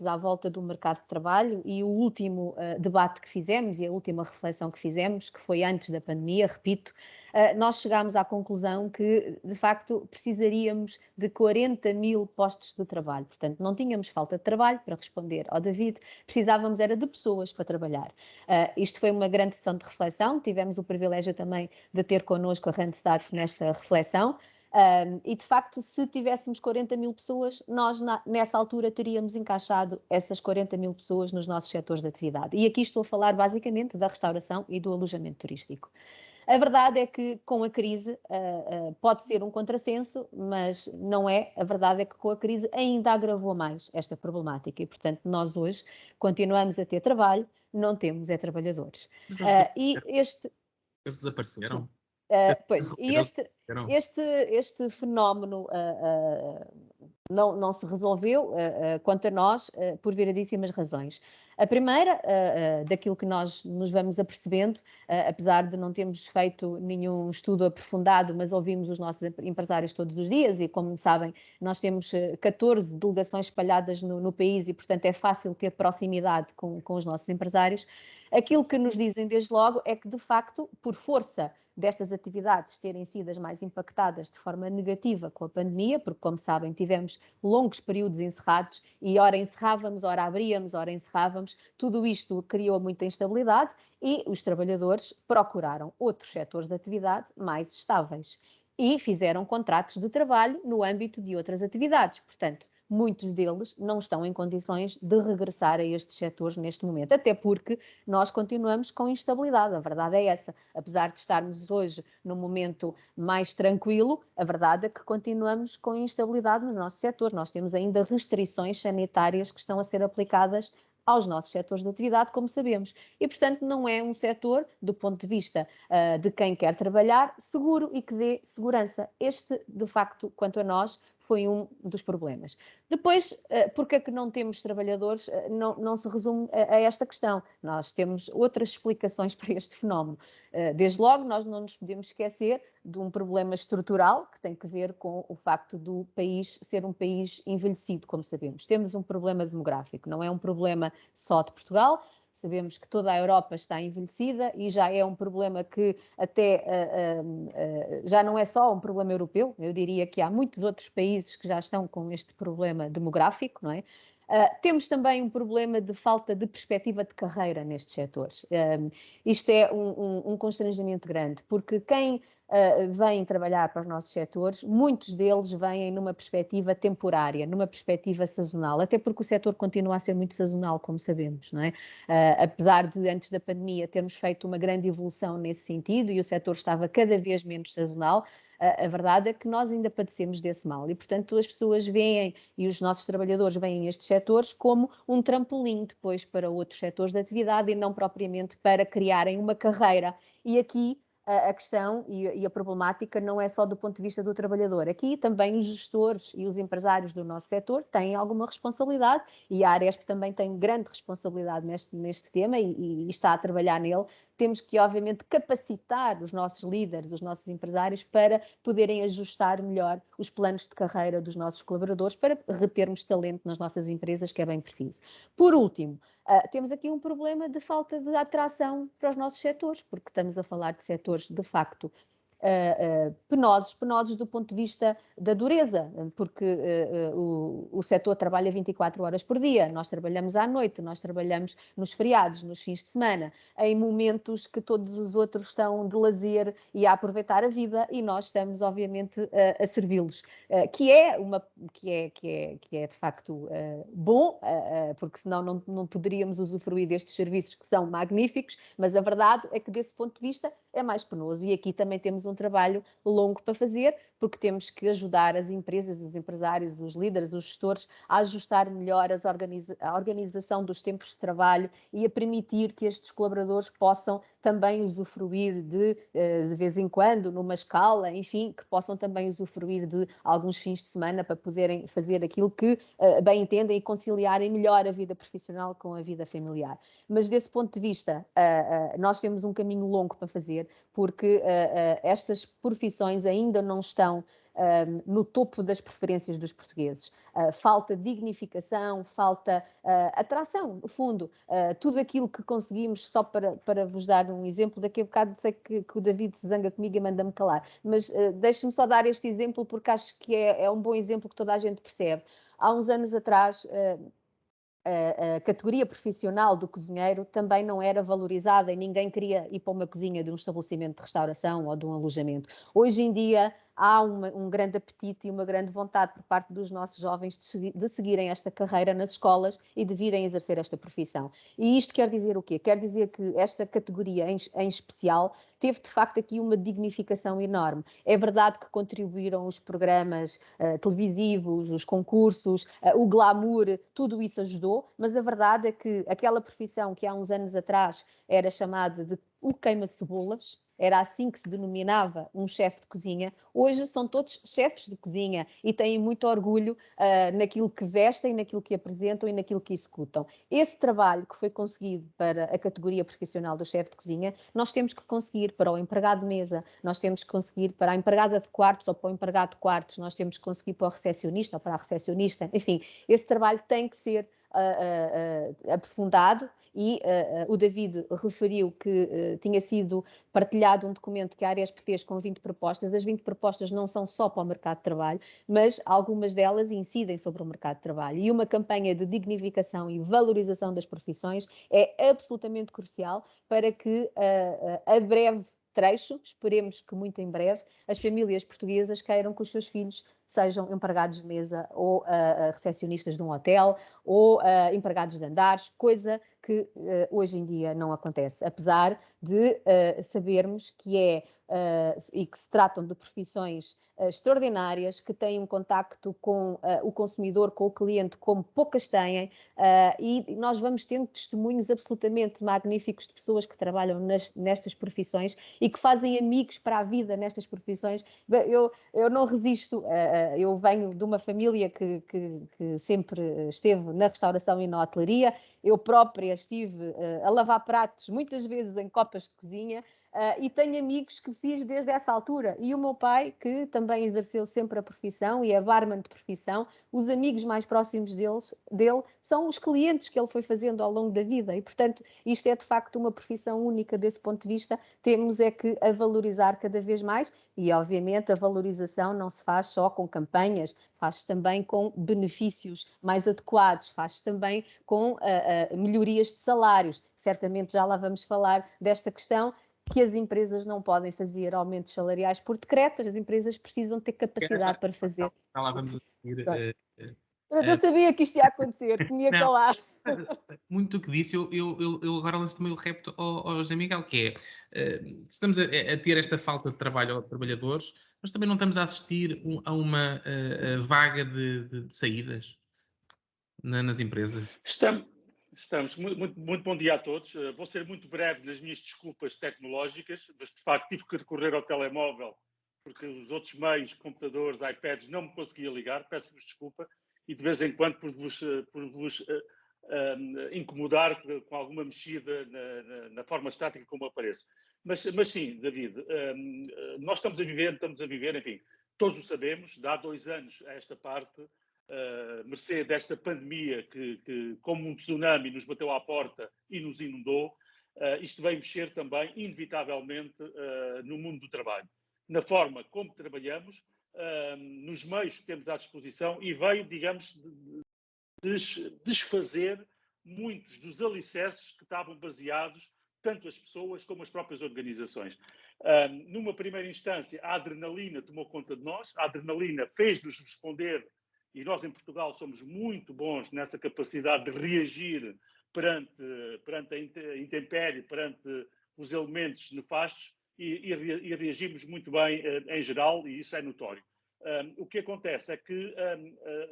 à volta do mercado de trabalho e o último debate que fizemos e a última reflexão que fizemos, que foi antes da pandemia, repito, nós chegámos à conclusão que, de facto, precisaríamos de 40 mil postos de trabalho. Portanto, não tínhamos falta de trabalho, para responder ao David, precisávamos era de pessoas para trabalhar. Isto foi uma grande sessão de reflexão, tivemos o privilégio também de ter connosco a Randstad nesta reflexão. E de facto, se tivéssemos 40 mil pessoas, nós nessa altura teríamos encaixado essas 40 mil pessoas nos nossos setores de atividade. E aqui estou a falar basicamente da restauração e do alojamento turístico. A verdade é que com a crise pode ser um contrassenso, mas não é. A verdade é que com a crise ainda agravou mais esta problemática e, portanto, nós hoje continuamos a ter trabalho, não temos trabalhadores. Eles desapareceram? Pois, e este fenómeno não se resolveu, quanto a nós, por variedíssimas razões. A primeira, daquilo que nós nos vamos apercebendo, apesar de não termos feito nenhum estudo aprofundado, mas ouvimos os nossos empresários todos os dias e, como sabem, nós temos 14 delegações espalhadas no país e, portanto, é fácil ter proximidade com os nossos empresários. Aquilo que nos dizem desde logo é que, de facto, por força destas atividades terem sido as mais impactadas de forma negativa com a pandemia, porque, como sabem, tivemos longos períodos encerrados e ora encerrávamos, ora abríamos, ora encerrávamos, tudo isto criou muita instabilidade e os trabalhadores procuraram outros setores de atividade mais estáveis e fizeram contratos de trabalho no âmbito de outras atividades. Portanto, muitos deles não estão em condições de regressar a estes setores neste momento, até porque nós continuamos com instabilidade, a verdade é essa. Apesar de estarmos hoje num momento mais tranquilo, a verdade é que continuamos com instabilidade no nosso setor. Nós temos ainda restrições sanitárias que estão a ser aplicadas aos nossos setores de atividade, como sabemos. E, portanto, não é um setor, do ponto de vista de quem quer trabalhar, seguro e que dê segurança. Este, de facto, quanto a nós, foi um dos problemas. Depois, porque é que não temos trabalhadores, não se resume a esta questão. Nós temos outras explicações para este fenómeno. Desde logo, nós não nos podemos esquecer de um problema estrutural que tem que ver com o facto do país ser um país envelhecido, como sabemos. Temos um problema demográfico, não é um problema só de Portugal. Sabemos que toda a Europa está envelhecida e já é um problema que até já não é só um problema europeu, eu diria que há muitos outros países que já estão com este problema demográfico, não é? Temos também um problema de falta de perspectiva de carreira nestes setores. Isto é um constrangimento grande, porque quem vem trabalhar para os nossos setores, muitos deles vêm numa perspectiva temporária, numa perspectiva sazonal, até porque o setor continua a ser muito sazonal, como sabemos, não é? Apesar de, antes da pandemia, termos feito uma grande evolução nesse sentido e o setor estava cada vez menos sazonal, a verdade é que nós ainda padecemos desse mal e, portanto, as pessoas veem e os nossos trabalhadores veem estes setores como um trampolim depois para outros setores de atividade e não propriamente para criarem uma carreira. E aqui a questão e a problemática não é só do ponto de vista do trabalhador. Aqui também os gestores e os empresários do nosso setor têm alguma responsabilidade e a Aresp também tem grande responsabilidade neste tema e está a trabalhar nele. Temos que, obviamente, capacitar os nossos líderes, os nossos empresários, para poderem ajustar melhor os planos de carreira dos nossos colaboradores, para retermos talento nas nossas empresas, que é bem preciso. Por último, temos aqui um problema de falta de atração para os nossos setores, porque estamos a falar de setores, de facto, penosos do ponto de vista da dureza, porque o setor trabalha 24 horas por dia, nós trabalhamos à noite, nós trabalhamos nos feriados, nos fins de semana, em momentos que todos os outros estão de lazer e a aproveitar a vida e nós estamos, obviamente, a servi-los, que é de facto bom, porque senão não poderíamos usufruir destes serviços que são magníficos, mas a verdade é que desse ponto de vista é mais penoso e aqui também temos um trabalho longo para fazer, porque temos que ajudar as empresas, os empresários, os líderes, os gestores a ajustar melhor a organização dos tempos de trabalho e a permitir que estes colaboradores possam também usufruir de vez em quando, numa escala, enfim, que possam também usufruir de alguns fins de semana para poderem fazer aquilo que bem entendem e conciliarem melhor a vida profissional com a vida familiar. Mas desse ponto de vista, nós temos um caminho longo para fazer. acontecer, porque estas profissões ainda não estão no topo das preferências dos portugueses. Falta dignificação, falta atração, no fundo. Tudo aquilo que conseguimos, só para vos dar um exemplo, daqui a bocado sei que o David se zanga comigo e manda-me calar, mas deixe-me só dar este exemplo porque acho que é um bom exemplo que toda a gente percebe. Há uns anos atrás, a categoria profissional do cozinheiro também não era valorizada e ninguém queria ir para uma cozinha de um estabelecimento de restauração ou de um alojamento. Hoje em dia há um grande apetite e uma grande vontade por parte dos nossos jovens de seguirem esta carreira nas escolas e de virem exercer esta profissão. E isto quer dizer o quê? Quer dizer que esta categoria em especial teve de facto aqui uma dignificação enorme. É verdade que contribuíram os programas televisivos, os concursos, o glamour, tudo isso ajudou, mas a verdade é que aquela profissão que há uns anos atrás era chamada de o queima-cebolas, era assim que se denominava um chefe de cozinha, hoje são todos chefes de cozinha e têm muito orgulho naquilo que vestem, naquilo que apresentam e naquilo que executam. Esse trabalho que foi conseguido para a categoria profissional do chefe de cozinha, nós temos que conseguir para o empregado de mesa, nós temos que conseguir para a empregada de quartos ou para o empregado de quartos, nós temos que conseguir para o recepcionista ou para a recepcionista, enfim, esse trabalho tem que ser aprofundado e o David referiu que tinha sido partilhado um documento que a Aresp fez com 20 propostas. As 20 propostas não são só para o mercado de trabalho, mas algumas delas incidem sobre o mercado de trabalho. E uma campanha de dignificação e valorização das profissões é absolutamente crucial para que a breve trecho, esperemos que muito em breve, as famílias portuguesas queiram que os seus filhos sejam empregados de mesa ou recepcionistas de um hotel ou empregados de andares, coisa que hoje em dia não acontece, apesar de sabermos que e que se tratam de profissões extraordinárias, que têm um contacto com o consumidor, com o cliente, como poucas têm, e nós vamos tendo testemunhos absolutamente magníficos de pessoas que trabalham nestas profissões e que fazem amigos para a vida nestas profissões. Eu não resisto, eu venho de uma família que sempre esteve na restauração e na hotelaria, eu própria estive a lavar pratos muitas vezes em copas de cozinha e tenho amigos que fiz desde essa altura. E o meu pai, que também exerceu sempre a profissão e é barman de profissão, os amigos mais próximos dele são os clientes que ele foi fazendo ao longo da vida. E, portanto, isto é de facto uma profissão única desse ponto de vista. Temos é que a valorizar cada vez mais e, obviamente, a valorização não se faz só com campanhas, faz-se também com benefícios mais adequados, faz-se também com melhorias de salários. Certamente já lá vamos falar desta questão, que as empresas não podem fazer aumentos salariais por decreto, as empresas precisam ter capacidade para fazer. Já lá vamos seguir. Eu não sabia que isto ia acontecer, que me ia calar. Muito do que disse, eu agora lanço também o repto ao José Miguel, que é, estamos a ter esta falta de trabalho aos trabalhadores, mas também não estamos a assistir a uma vaga de saídas nas empresas. Estamos. Muito bom dia a todos. Vou ser muito breve nas minhas desculpas tecnológicas, mas de facto tive que recorrer ao telemóvel porque os outros meios, computadores, iPads, não me conseguia ligar. Peço-vos desculpa e de vez em quando por vos incomodar com alguma mexida na forma estática como apareço. Mas sim, David, nós estamos a viver, enfim, todos o sabemos, de há 2 anos a esta parte, mercê desta pandemia que, como um tsunami, nos bateu à porta e nos inundou, isto veio mexer também, inevitavelmente, no mundo do trabalho, na forma como trabalhamos, nos meios que temos à disposição e veio, digamos, desfazer muitos dos alicerces que estavam baseados, tanto as pessoas como as próprias organizações. Numa primeira instância, a adrenalina tomou conta de nós, a adrenalina fez-nos responder, e nós em Portugal somos muito bons nessa capacidade de reagir perante a intempérie, perante os elementos nefastos, e reagimos muito bem em geral, e isso é notório. O que acontece é que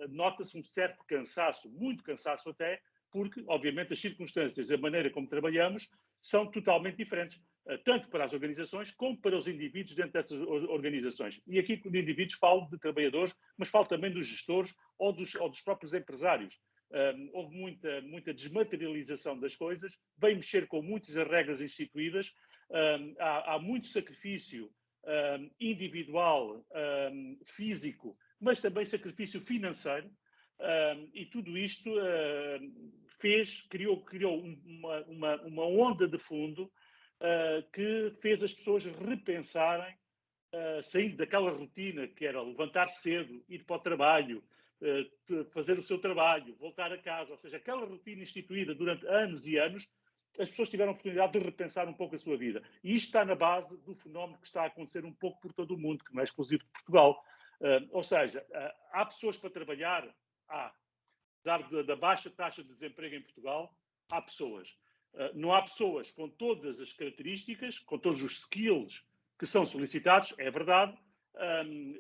nota-se um certo cansaço, muito cansaço até, porque, obviamente, as circunstâncias, a maneira como trabalhamos, são totalmente diferentes, tanto para as organizações como para os indivíduos dentro dessas organizações. E aqui, de indivíduos, falo de trabalhadores, mas falo também dos gestores ou dos próprios empresários. houve muita desmaterialização das coisas, veio mexer com muitas regras instituídas, há muito sacrifício individual, físico, mas também sacrifício financeiro, e tudo isto criou uma onda de fundo que fez as pessoas repensarem, saindo daquela rotina que era levantar cedo, ir para o trabalho, fazer o seu trabalho, voltar a casa, ou seja, aquela rotina instituída durante anos e anos, as pessoas tiveram a oportunidade de repensar um pouco a sua vida. E isto está na base do fenómeno que está a acontecer um pouco por todo o mundo, que não é exclusivo de Portugal. Ou seja, há pessoas para trabalhar, apesar da baixa taxa de desemprego em Portugal, há pessoas. Não há pessoas com todas as características, com todos os skills que são solicitados, é verdade,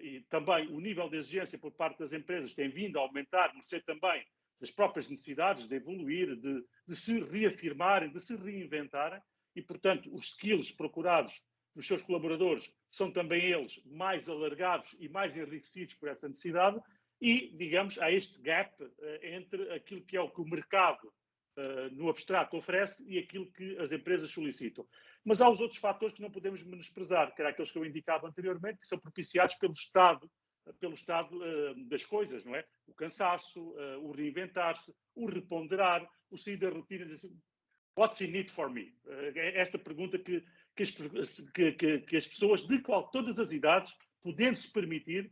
e também o nível de exigência por parte das empresas tem vindo a aumentar, mercê também das próprias necessidades de evoluir, de se reafirmarem, de se reinventarem, e, portanto, os skills procurados nos seus colaboradores são também eles mais alargados e mais enriquecidos por essa necessidade, e, digamos, há este gap entre aquilo que é o que o mercado no abstrato oferece e aquilo que as empresas solicitam. Mas há os outros fatores que não podemos menosprezar, que eram aqueles que eu indicava anteriormente, que são propiciados pelo estado das coisas, não é? O cansaço, o reinventar-se, o reponderar, o sair da rotina, dizer assim, what's in it for me? Esta pergunta que as pessoas de todas as idades, podendo-se permitir,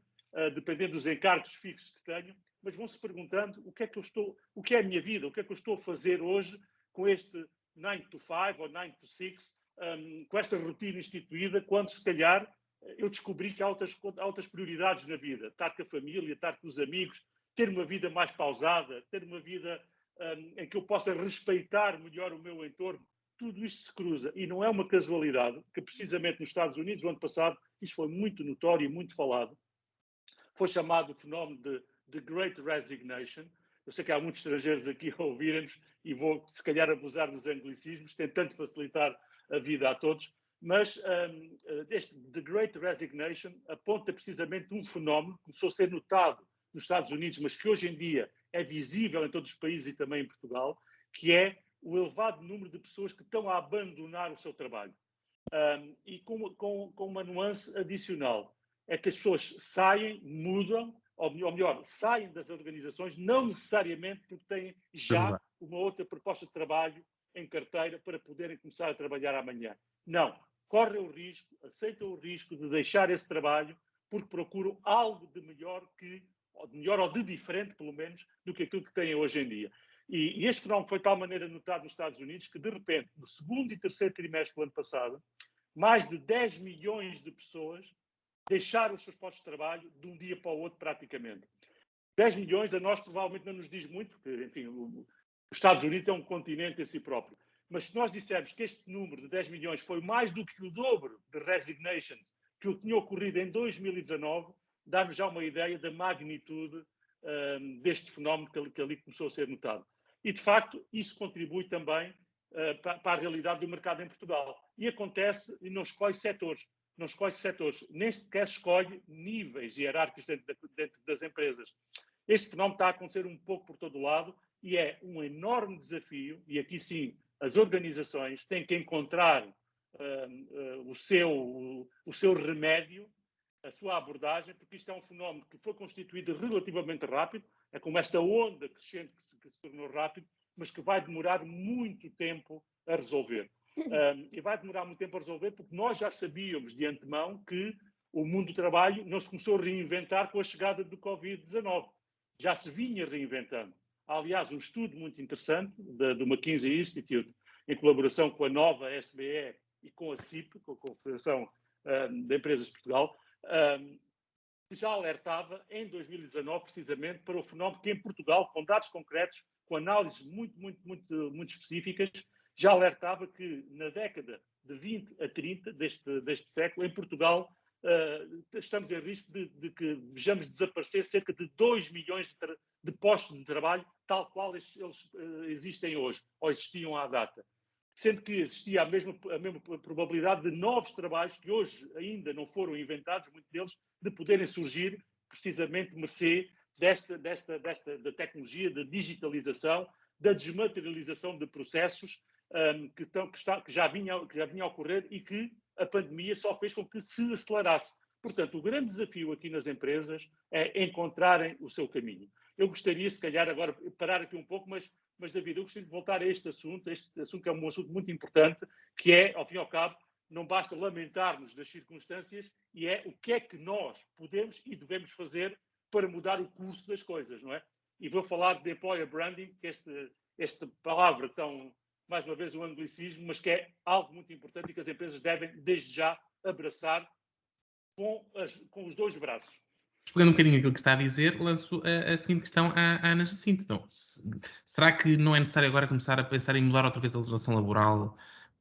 dependendo dos encargos fixos que tenham, mas vão se perguntando o que é a minha vida, o que é que eu estou a fazer hoje com este 9 to 5 ou 9 to 6, com esta rotina instituída, quando se calhar eu descobri que há outras prioridades na vida. Estar com a família, estar com os amigos, ter uma vida mais pausada, ter uma vida em que eu possa respeitar melhor o meu entorno. Tudo isto se cruza e não é uma casualidade que precisamente nos Estados Unidos, o ano passado, isto foi muito notório e muito falado, foi chamado o fenómeno de Great Resignation. Eu sei que há muitos estrangeiros aqui a ouvirem-nos e vou, se calhar, abusar dos anglicismos, tentando facilitar a vida a todos, mas este The Great Resignation aponta precisamente um fenómeno que começou a ser notado nos Estados Unidos, mas que hoje em dia é visível em todos os países e também em Portugal, que é o elevado número de pessoas que estão a abandonar o seu trabalho. E com uma nuance adicional, é que as pessoas saem, mudam, ou melhor, saem das organizações, não necessariamente porque têm já uma outra proposta de trabalho em carteira para poderem começar a trabalhar amanhã. Não. Correm o risco, aceitam o risco de deixar esse trabalho porque procuram algo de melhor ou de diferente, pelo menos, do que aquilo que têm hoje em dia. E este fenómeno foi de tal maneira notado nos Estados Unidos que, de repente, no segundo e terceiro trimestre do ano passado, mais de 10 milhões de pessoas deixaram os seus postos de trabalho de um dia para o outro, praticamente. 10 milhões a nós provavelmente não nos diz muito, porque, enfim, os Estados Unidos é um continente em si próprio. Mas se nós dissermos que este número de 10 milhões foi mais do que o dobro de resignations que tinha ocorrido em 2019, dá-nos já uma ideia da magnitude deste fenómeno que ali começou a ser notado. E, de facto, isso contribui também para a realidade do mercado em Portugal. E acontece e não escolhe setores. Não escolhe setores, nem sequer escolhe níveis hierárquicos dentro das empresas. Este fenómeno está a acontecer um pouco por todo o lado e é um enorme desafio, e aqui sim as organizações têm que encontrar o seu remédio, a sua abordagem, porque isto é um fenómeno que foi constituído relativamente rápido, é como esta onda crescente que se tornou rápido, mas que vai demorar muito tempo a resolver. E vai demorar muito tempo a resolver porque nós já sabíamos de antemão que o mundo do trabalho não se começou a reinventar com a chegada do Covid-19. Já se vinha reinventando. Há, aliás, um estudo muito interessante do McKinsey Institute, em colaboração com a nova SBE e com a CIP, com a Confederação de Empresas de Portugal, que já alertava em 2019 precisamente para o fenómeno que em Portugal, com dados concretos, com análises muito específicas, já alertava que na década de 20 a 30 deste século, em Portugal, estamos em risco de que vejamos desaparecer cerca de 2 milhões de postos de trabalho, tal qual eles existem hoje, ou existiam à data. Sendo que existia a mesma probabilidade de novos trabalhos que hoje ainda não foram inventados, muitos deles, de poderem surgir precisamente mercê da tecnologia, da digitalização, da desmaterialização de processos que já vinha a ocorrer e que a pandemia só fez com que se acelerasse. Portanto, o grande desafio aqui nas empresas é encontrarem o seu caminho. Eu gostaria, se calhar, agora parar aqui um pouco, mas David, eu gostaria de voltar a este assunto que é um assunto muito importante, que é, ao fim e ao cabo, não basta lamentarmos das circunstâncias, e é o que é que nós podemos e devemos fazer para mudar o curso das coisas, não é? E vou falar de employer branding, que esta palavra tão, mais uma vez, um anglicismo, mas que é algo muito importante e que as empresas devem, desde já, abraçar com os dois braços. Pegando um bocadinho aquilo que está a dizer, lanço a seguinte questão à Ana Jacinto. Então, será que não é necessário agora começar a pensar em mudar outra vez a legislação laboral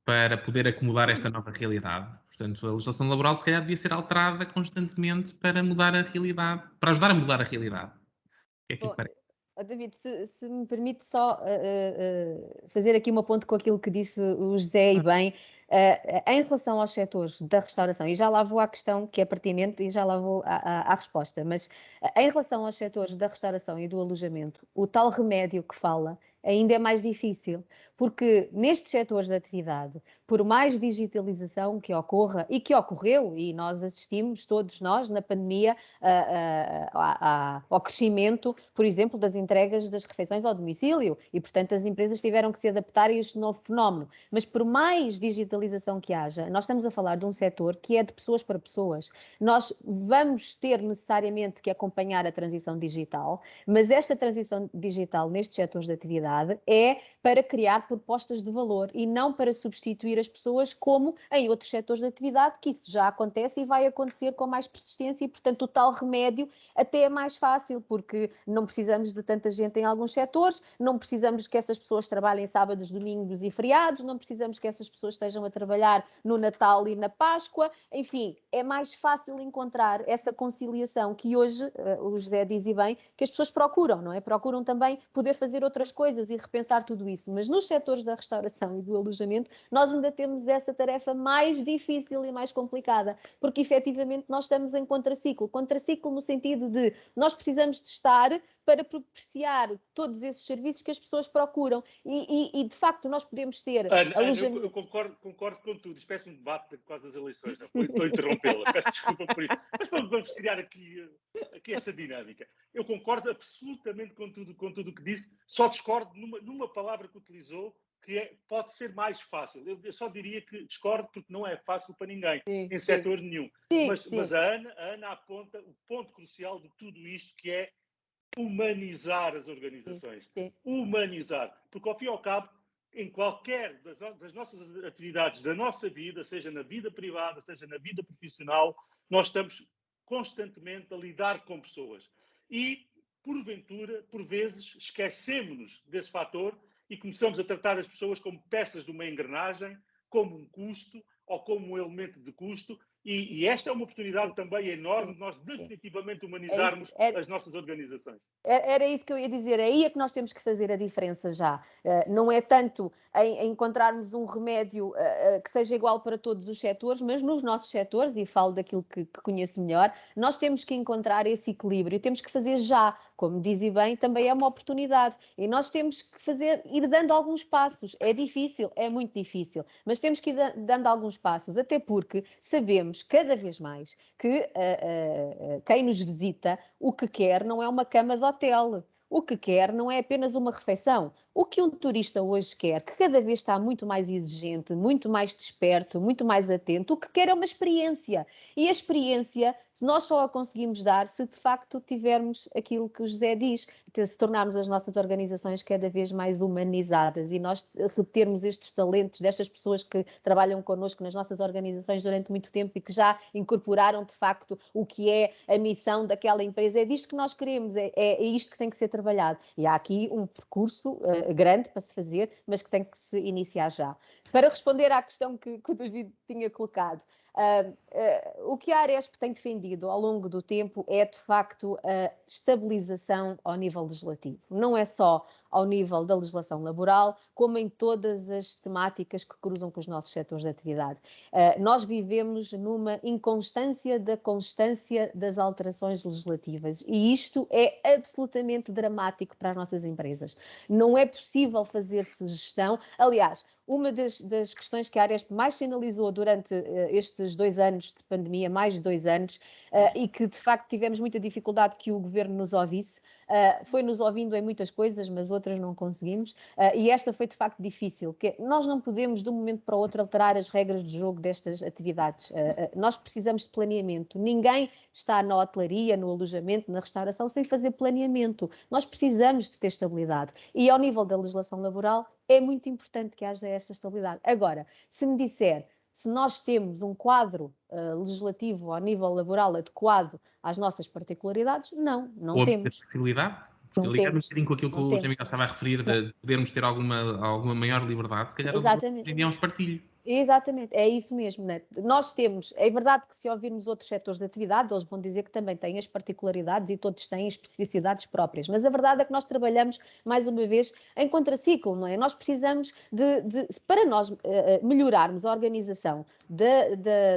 para poder acomodar esta nova realidade? Portanto, a legislação laboral se calhar devia ser alterada constantemente para mudar a realidade, para ajudar a mudar a realidade. O que é que lhe parece? David, se me permite só fazer aqui uma ponte com aquilo que disse o José e bem, em relação aos setores da restauração, e já lá vou à questão que é pertinente e já lá vou à resposta, mas em relação aos setores da restauração e do alojamento, o tal remédio que fala ainda é mais difícil, porque nestes setores de atividade, por mais digitalização que ocorra e que ocorreu, e nós assistimos, todos nós, na pandemia, ao crescimento, por exemplo, das entregas das refeições ao domicílio, e portanto as empresas tiveram que se adaptar a este novo fenómeno. Mas por mais digitalização que haja, nós estamos a falar de um setor que é de pessoas para pessoas. Nós vamos ter necessariamente que acompanhar a transição digital, mas esta transição digital nestes setores de atividade é para criar propostas de valor e não para substituir as pessoas como em outros setores de atividade, que isso já acontece e vai acontecer com mais persistência e, portanto, o tal remédio até é mais fácil, porque não precisamos de tanta gente em alguns setores, não precisamos que essas pessoas trabalhem sábados, domingos e feriados, não precisamos que essas pessoas estejam a trabalhar no Natal e na Páscoa, enfim, é mais fácil encontrar essa conciliação que hoje, o José diz e bem, que as pessoas procuram, não é? Procuram também poder fazer outras coisas e repensar tudo isso, mas nos setores da restauração e do alojamento nós ainda temos essa tarefa mais difícil e mais complicada, porque efetivamente nós estamos em contraciclo no sentido de nós precisamos de estar para propiciar todos esses serviços que as pessoas procuram e de facto nós podemos ter alojamento. Eu concordo com tudo, espécie de debate por causa das eleições, não estou a interrompê-la, peço desculpa por isso, mas vamos criar aqui esta dinâmica. Eu concordo absolutamente com tudo o que disse, só discordo numa palavra que utilizou, que pode ser mais fácil. Eu só diria que discordo porque não é fácil para ninguém, em setor nenhum. Mas a Ana aponta o ponto crucial de tudo isto, que é humanizar as organizações. Sim. Humanizar. Porque, ao fim e ao cabo, em qualquer das nossas atividades, da nossa vida, seja na vida privada, seja na vida profissional, nós estamos constantemente a lidar com pessoas. E, porventura, por vezes, esquecemos-nos desse fator e começamos a tratar as pessoas como peças de uma engrenagem, como um custo ou como um elemento de custo. E esta é uma oportunidade também enorme de nós definitivamente humanizarmos as nossas organizações. Era isso que eu ia dizer, aí é que nós temos que fazer a diferença já. Não é tanto em encontrarmos um remédio que seja igual para todos os setores, mas nos nossos setores, e falo daquilo que conheço melhor, nós temos que encontrar esse equilíbrio, temos que fazer já, como diz e bem, também é uma oportunidade. E nós temos que ir dando alguns passos. É difícil, é muito difícil, mas temos que ir dando alguns passos, até porque sabemos cada vez mais que quem nos visita o que quer não é uma cama de hotel, o que quer não é apenas uma refeição. O que um turista hoje quer, que cada vez está muito mais exigente, muito mais desperto, muito mais atento, o que quer é uma experiência. E a experiência nós só a conseguimos dar se de facto tivermos aquilo que o José diz, se tornarmos as nossas organizações cada vez mais humanizadas e nós retermos estes talentos destas pessoas que trabalham connosco nas nossas organizações durante muito tempo e que já incorporaram de facto o que é a missão daquela empresa. É disto que nós queremos, é isto que tem que ser trabalhado. E há aqui um percurso grande para se fazer, mas que tem que se iniciar já. Para responder à questão que o David tinha colocado, o que a Aresp tem defendido ao longo do tempo é, de facto, a estabilização ao nível legislativo. Não é só ao nível da legislação laboral, como em todas as temáticas que cruzam com os nossos setores de atividade. Nós vivemos numa inconstância da constância das alterações legislativas e isto é absolutamente dramático para as nossas empresas. Não é possível fazer-se gestão. Aliás, uma das questões que a Aresp mais sinalizou durante estes 2 anos de pandemia, mais de 2 anos, e que de facto tivemos muita dificuldade que o Governo nos ouvisse, foi nos ouvindo em muitas coisas, mas outras não conseguimos, e esta foi de facto difícil, que nós não podemos de um momento para o outro alterar as regras de jogo destas atividades. Nós precisamos de planeamento. Ninguém está na hotelaria, no alojamento, na restauração sem fazer planeamento. Nós precisamos de ter estabilidade. E ao nível da legislação laboral é muito importante que haja esta estabilidade. Agora, se me disser se nós temos um quadro legislativo ao nível laboral adequado às nossas particularidades, não temos. Flexibilidade? Porque ligando um bocadinho com aquilo que o José Miguel estava a referir, de podermos ter alguma maior liberdade, se calhar é um espartilho. Exatamente, é isso mesmo, né? Nós temos, é verdade que se ouvirmos outros setores de atividade, eles vão dizer que também têm as particularidades e todos têm especificidades próprias, mas a verdade é que nós trabalhamos, mais uma vez, em contraciclo, não é? Nós precisamos para nós melhorarmos a organização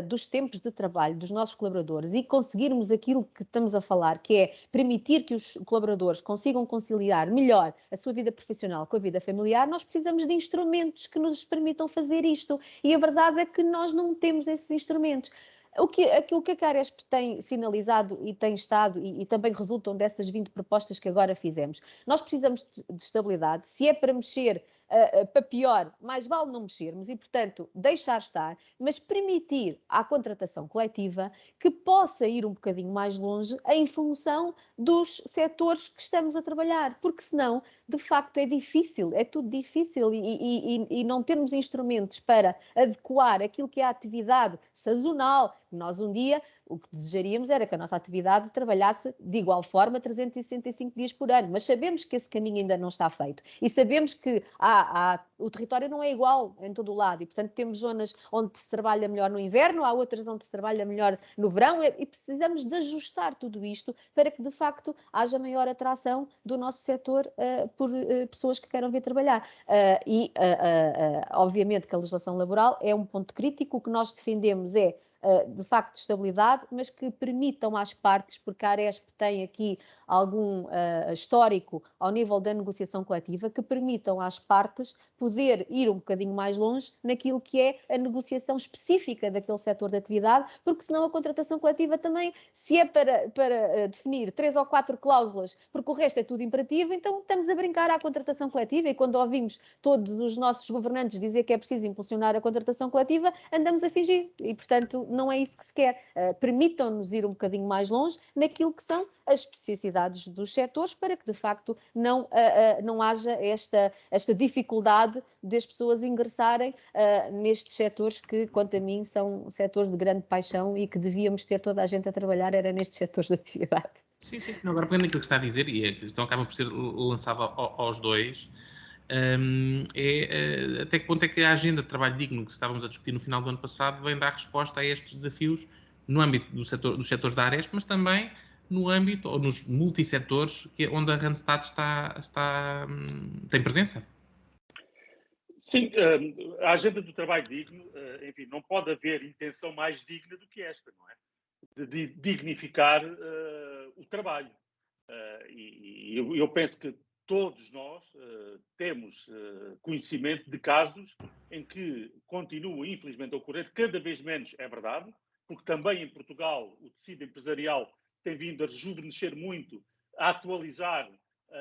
dos tempos de trabalho dos nossos colaboradores e conseguirmos aquilo que estamos a falar, que é permitir que os colaboradores consigam conciliar melhor a sua vida profissional com a vida familiar, nós precisamos de instrumentos que nos permitam fazer isto. E a verdade é que nós não temos esses instrumentos. O que a Aresp tem sinalizado e tem estado, e também resultam dessas 20 propostas que agora fizemos, nós precisamos de estabilidade. Se é para mexer para pior, mais vale não mexermos e, portanto, deixar estar, mas permitir à contratação coletiva que possa ir um bocadinho mais longe em função dos setores que estamos a trabalhar, porque senão, de facto, é difícil, é tudo difícil e não termos instrumentos para adequar aquilo que é a atividade sazonal. Nós um dia, o que desejaríamos era que a nossa atividade trabalhasse de igual forma 365 dias por ano, mas sabemos que esse caminho ainda não está feito e sabemos que o território não é igual em todo o lado e, portanto, temos zonas onde se trabalha melhor no inverno, há outras onde se trabalha melhor no verão e precisamos de ajustar tudo isto para que, de facto, haja maior atração do nosso setor por pessoas que queiram vir trabalhar. Obviamente que a legislação laboral é um ponto crítico, o que nós defendemos é de facto de estabilidade, mas que permitam às partes, porque a Aresp tem aqui algum histórico ao nível da negociação coletiva, que permitam às partes poder ir um bocadinho mais longe naquilo que é a negociação específica daquele setor de atividade, porque senão a contratação coletiva também, se é para definir 3 ou 4 cláusulas, porque o resto é tudo imperativo, então estamos a brincar à contratação coletiva e quando ouvimos todos os nossos governantes dizer que é preciso impulsionar a contratação coletiva, andamos a fingir e, portanto, não é isso que se quer. Permitam-nos ir um bocadinho mais longe naquilo que são as especificidades dos setores para que, de facto, não haja esta dificuldade das pessoas ingressarem nestes setores que, quanto a mim, são setores de grande paixão e que devíamos ter toda a gente a trabalhar era nestes setores de atividade. Sim. Agora, pegando aquilo que está a dizer, e a questão acaba por ser lançada aos dois, até que ponto é que a agenda de trabalho digno que estávamos a discutir no final do ano passado vem dar resposta a estes desafios no âmbito dos setores da Aresp, mas também no âmbito, ou nos multissetores, onde a Randstad tem presença? Sim, a agenda do trabalho digno, enfim, não pode haver intenção mais digna do que esta, não é? De dignificar o trabalho. E eu penso que todos nós temos conhecimento de casos em que continua, infelizmente, a ocorrer, cada vez menos, é verdade, porque também em Portugal o tecido empresarial tem vindo a rejuvenescer muito, a atualizar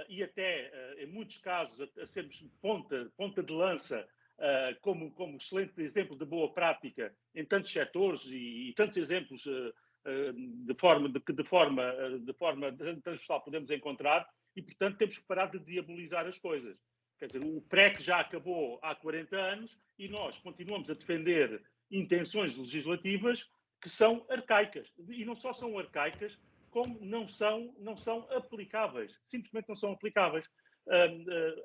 e até, em muitos casos, a sermos ponta de lança, como excelente exemplo de boa prática em tantos setores e tantos exemplos de forma transversal podemos encontrar e, portanto, temos que parar de diabolizar as coisas. Quer dizer, o PREC já acabou há 40 anos e nós continuamos a defender intenções legislativas que são arcaicas. E não só são arcaicas, como não são aplicáveis. Simplesmente não são aplicáveis.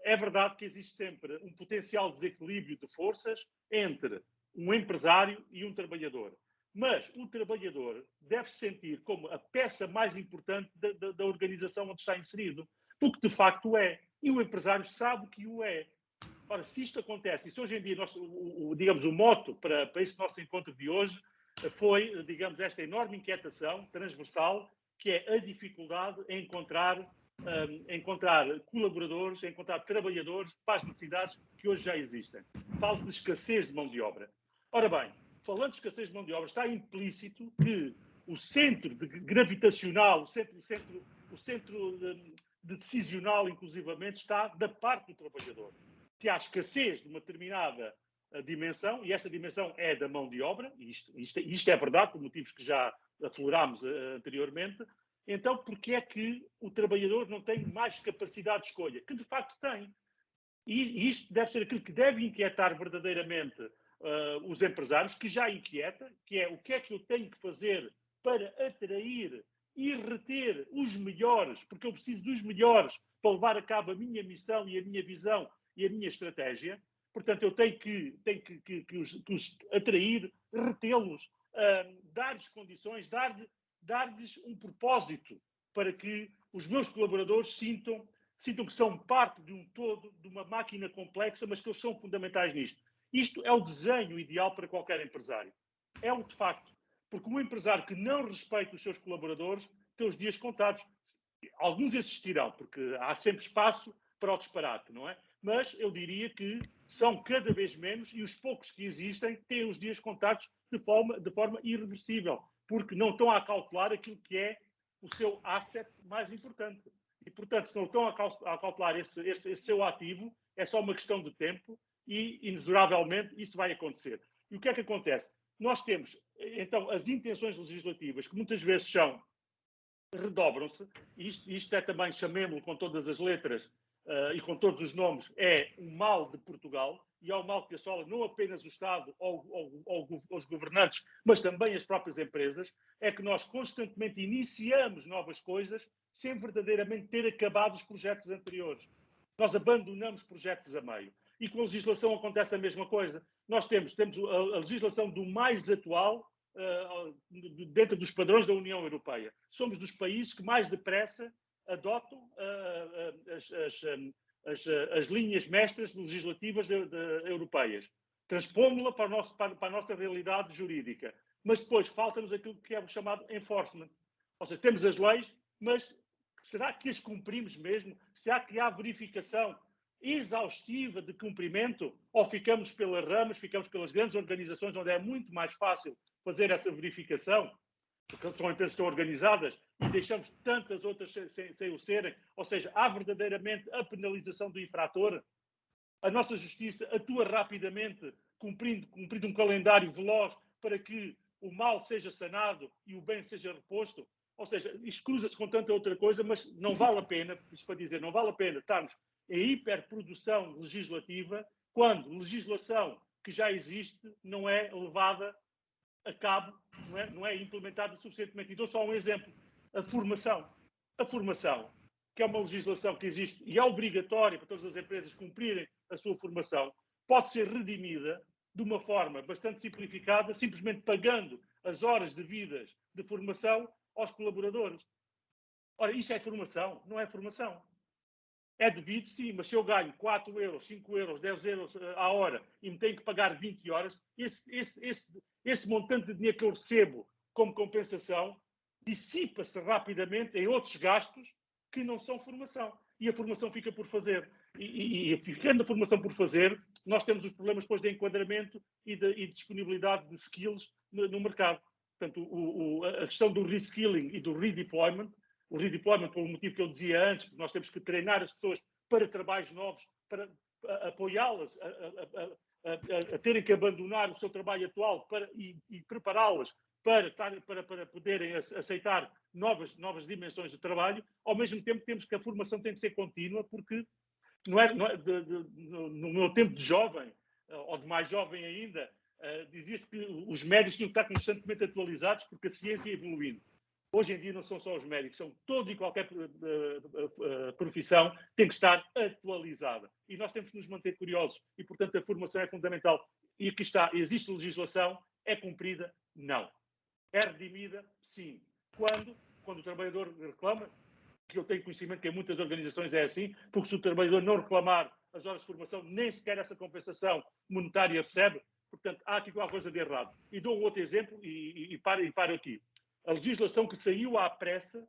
É verdade que existe sempre um potencial desequilíbrio de forças entre um empresário e um trabalhador. Mas o trabalhador deve se sentir como a peça mais importante da organização onde está inserido. porque de facto é. E o empresário sabe que o é. Ora, se isto acontece, e se hoje em dia, digamos, o moto para este nosso encontro de hoje foi, digamos, esta enorme inquietação transversal, que é a dificuldade em encontrar colaboradores, em encontrar trabalhadores para as necessidades que hoje já existem. Fala-se de escassez de mão de obra. Ora bem, falando de escassez de mão de obra, está implícito que o centro gravitacional, o centro de decisional, inclusivamente, está da parte do trabalhador. Se há escassez de uma determinada dimensão, e esta dimensão é da mão de obra, e isto é verdade, por motivos que já aflorámos anteriormente, então porquê é que o trabalhador não tem mais capacidade de escolha? Que de facto tem. E isto deve ser aquilo que deve inquietar verdadeiramente os empresários, que já inquieta, que é o que é que eu tenho que fazer para atrair e reter os melhores, porque eu preciso dos melhores para levar a cabo a minha missão e a minha visão e a minha estratégia. Portanto, eu tenho que os atrair, retê-los, dar-lhes condições, dar-lhes um propósito para que os meus colaboradores sintam que são parte de um todo, de uma máquina complexa, mas que eles são fundamentais nisto. Isto é o desenho ideal para qualquer empresário. É o de facto. Porque um empresário que não respeita os seus colaboradores tem os dias contados. Alguns existirão, porque há sempre espaço para o disparate, não é? Mas eu diria que são cada vez menos e os poucos que existem têm os dias contados de forma irreversível, porque não estão a calcular aquilo que é o seu asset mais importante. E, portanto, se não estão a calcular esse seu ativo, é só uma questão de tempo e, inexoravelmente, isso vai acontecer. E o que é que acontece? Nós temos, então, as intenções legislativas, que muitas vezes redobram-se, e isto é também, chamemos-lo com todas as letras e com todos os nomes, é um mal de Portugal, e é um mal que assola não apenas o Estado ou os governantes, mas também as próprias empresas, é que nós constantemente iniciamos novas coisas sem verdadeiramente ter acabado os projetos anteriores. Nós abandonamos projetos a meio. E com a legislação acontece a mesma coisa. Nós temos a legislação do mais atual dentro dos padrões da União Europeia. Somos dos países que mais depressa adotam as linhas mestras legislativas europeias. Transpomos-la para a nossa realidade jurídica. Mas depois falta-nos aquilo que é o chamado enforcement. Ou seja, temos as leis, mas será que as cumprimos mesmo? Será que há verificação exaustiva de cumprimento? Ou ficamos pelas ramas, ficamos pelas grandes organizações onde é muito mais fácil fazer essa verificação, porque são empresas que estão organizadas, e deixamos tantas outras sem o serem? Ou seja, há verdadeiramente a penalização do infrator? A nossa justiça atua rapidamente, cumprindo um calendário veloz para que o mal seja sanado e o bem seja reposto? Ou seja, isto cruza-se com tanta outra coisa, mas não vale a pena, isto para dizer, não vale a pena estarmos em hiperprodução legislativa quando legislação que já existe não é levada a cabo, não é implementada suficientemente. E dou só um exemplo. A formação, que é uma legislação que existe e é obrigatória para todas as empresas cumprirem a sua formação, pode ser redimida de uma forma bastante simplificada, simplesmente pagando as horas devidas de formação aos colaboradores. Ora, isto é formação? Não é formação. É devido, sim, mas se eu ganho 4 euros, 5 euros, 10 euros à hora e me tenho que pagar 20 horas, esse montante de dinheiro que eu recebo como compensação dissipa-se rapidamente em outros gastos que não são formação. E a formação fica por fazer. E ficando a formação por fazer, nós temos os problemas depois de enquadramento e de disponibilidade de skills no mercado. Portanto, a questão do reskilling e do redeployment, o redeployment pelo motivo que eu dizia antes, porque nós temos que treinar as pessoas para trabalhos novos, para apoiá-las a terem que abandonar o seu trabalho atual e prepará-las para poderem aceitar novas dimensões de trabalho. Ao mesmo tempo, temos que a formação tem que ser contínua, porque no meu tempo de jovem, ou de mais jovem ainda, dizia-se que os médicos tinham que estar constantemente atualizados porque a ciência ia evoluindo. Hoje em dia não são só os médicos, são toda e qualquer profissão tem que estar atualizada. E nós temos que nos manter curiosos. E, portanto, a formação é fundamental. E aqui está, existe legislação, é cumprida? Não. É redimida? Sim. Quando o trabalhador reclama, que eu tenho conhecimento que em muitas organizações é assim, porque se o trabalhador não reclamar as horas de formação, nem sequer essa compensação monetária recebe. Portanto, há aqui alguma coisa de errado. E dou um outro exemplo e paro aqui. A legislação que saiu à pressa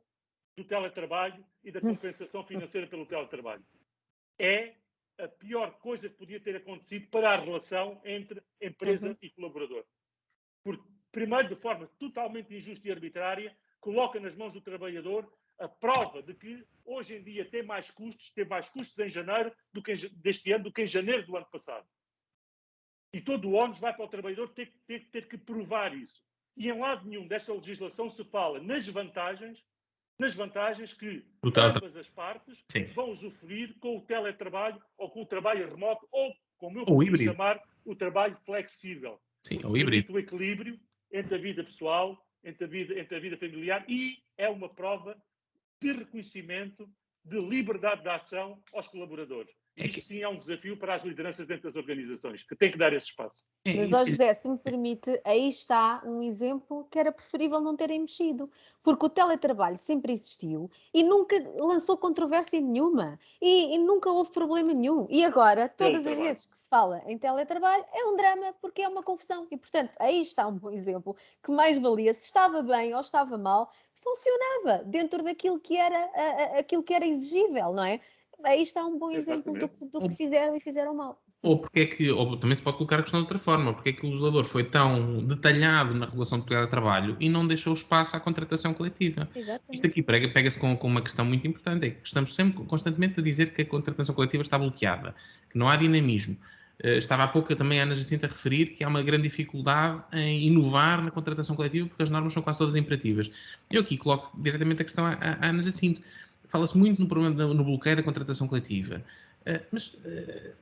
do teletrabalho e da compensação financeira pelo teletrabalho é a pior coisa que podia ter acontecido para a relação entre empresa e colaborador. Porque, primeiro, de forma totalmente injusta e arbitrária, coloca nas mãos do trabalhador a prova de que hoje em dia teve mais custos em janeiro deste ano do que em janeiro do ano passado. E todo o ónus vai para o trabalhador ter que provar isso. E em lado nenhum desta legislação se fala nas vantagens que ambas as partes vão usufruir com o teletrabalho ou com o trabalho remoto ou, como eu costumo chamar, o trabalho flexível. Sim, ou híbrido. Permite o equilíbrio entre a vida pessoal, entre a vida familiar e é uma prova de reconhecimento de liberdade de ação aos colaboradores. Isto sim é um desafio para as lideranças dentro das organizações, que têm que dar esse espaço. Mas, José, se me permite, aí está um exemplo que era preferível não terem mexido, porque o teletrabalho sempre existiu e nunca lançou controvérsia nenhuma e nunca houve problema nenhum. E agora, todas as vezes que se fala em teletrabalho, é um drama porque é uma confusão. E, portanto, aí está um bom exemplo que mais valia, se estava bem ou estava mal, funcionava dentro daquilo que era exigível, não é? Aí está um bom exemplo do que fizeram e fizeram mal. Ou também se pode colocar a questão de outra forma, porque é que o legislador foi tão detalhado na regulação do teletrabalho e não deixou espaço à contratação coletiva. Exatamente. Isto aqui pega-se com uma questão muito importante, é que estamos sempre constantemente a dizer que a contratação coletiva está bloqueada, que não há dinamismo. Estava há pouco também a Ana Jacinta a referir que há uma grande dificuldade em inovar na contratação coletiva porque as normas são quase todas imperativas. Eu aqui coloco diretamente a questão à Ana Jacinta. Fala-se muito no problema no bloqueio da contratação coletiva. Mas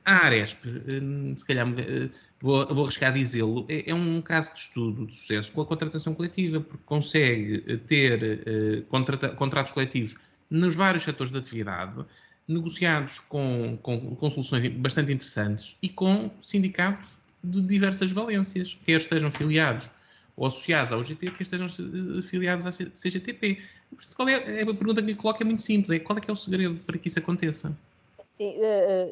a Aresp, se calhar vou arriscar a dizê-lo, é um caso de estudo de sucesso com a contratação coletiva, porque consegue ter contratos coletivos nos vários setores de atividade, negociados com soluções bastante interessantes e com sindicatos de diversas valências, quer estejam filiados ou associados ao UGT, quer estejam filiados à CGTP. Qual é a pergunta que lhe coloco? É muito simples, qual é que é o segredo para que isso aconteça? Sim,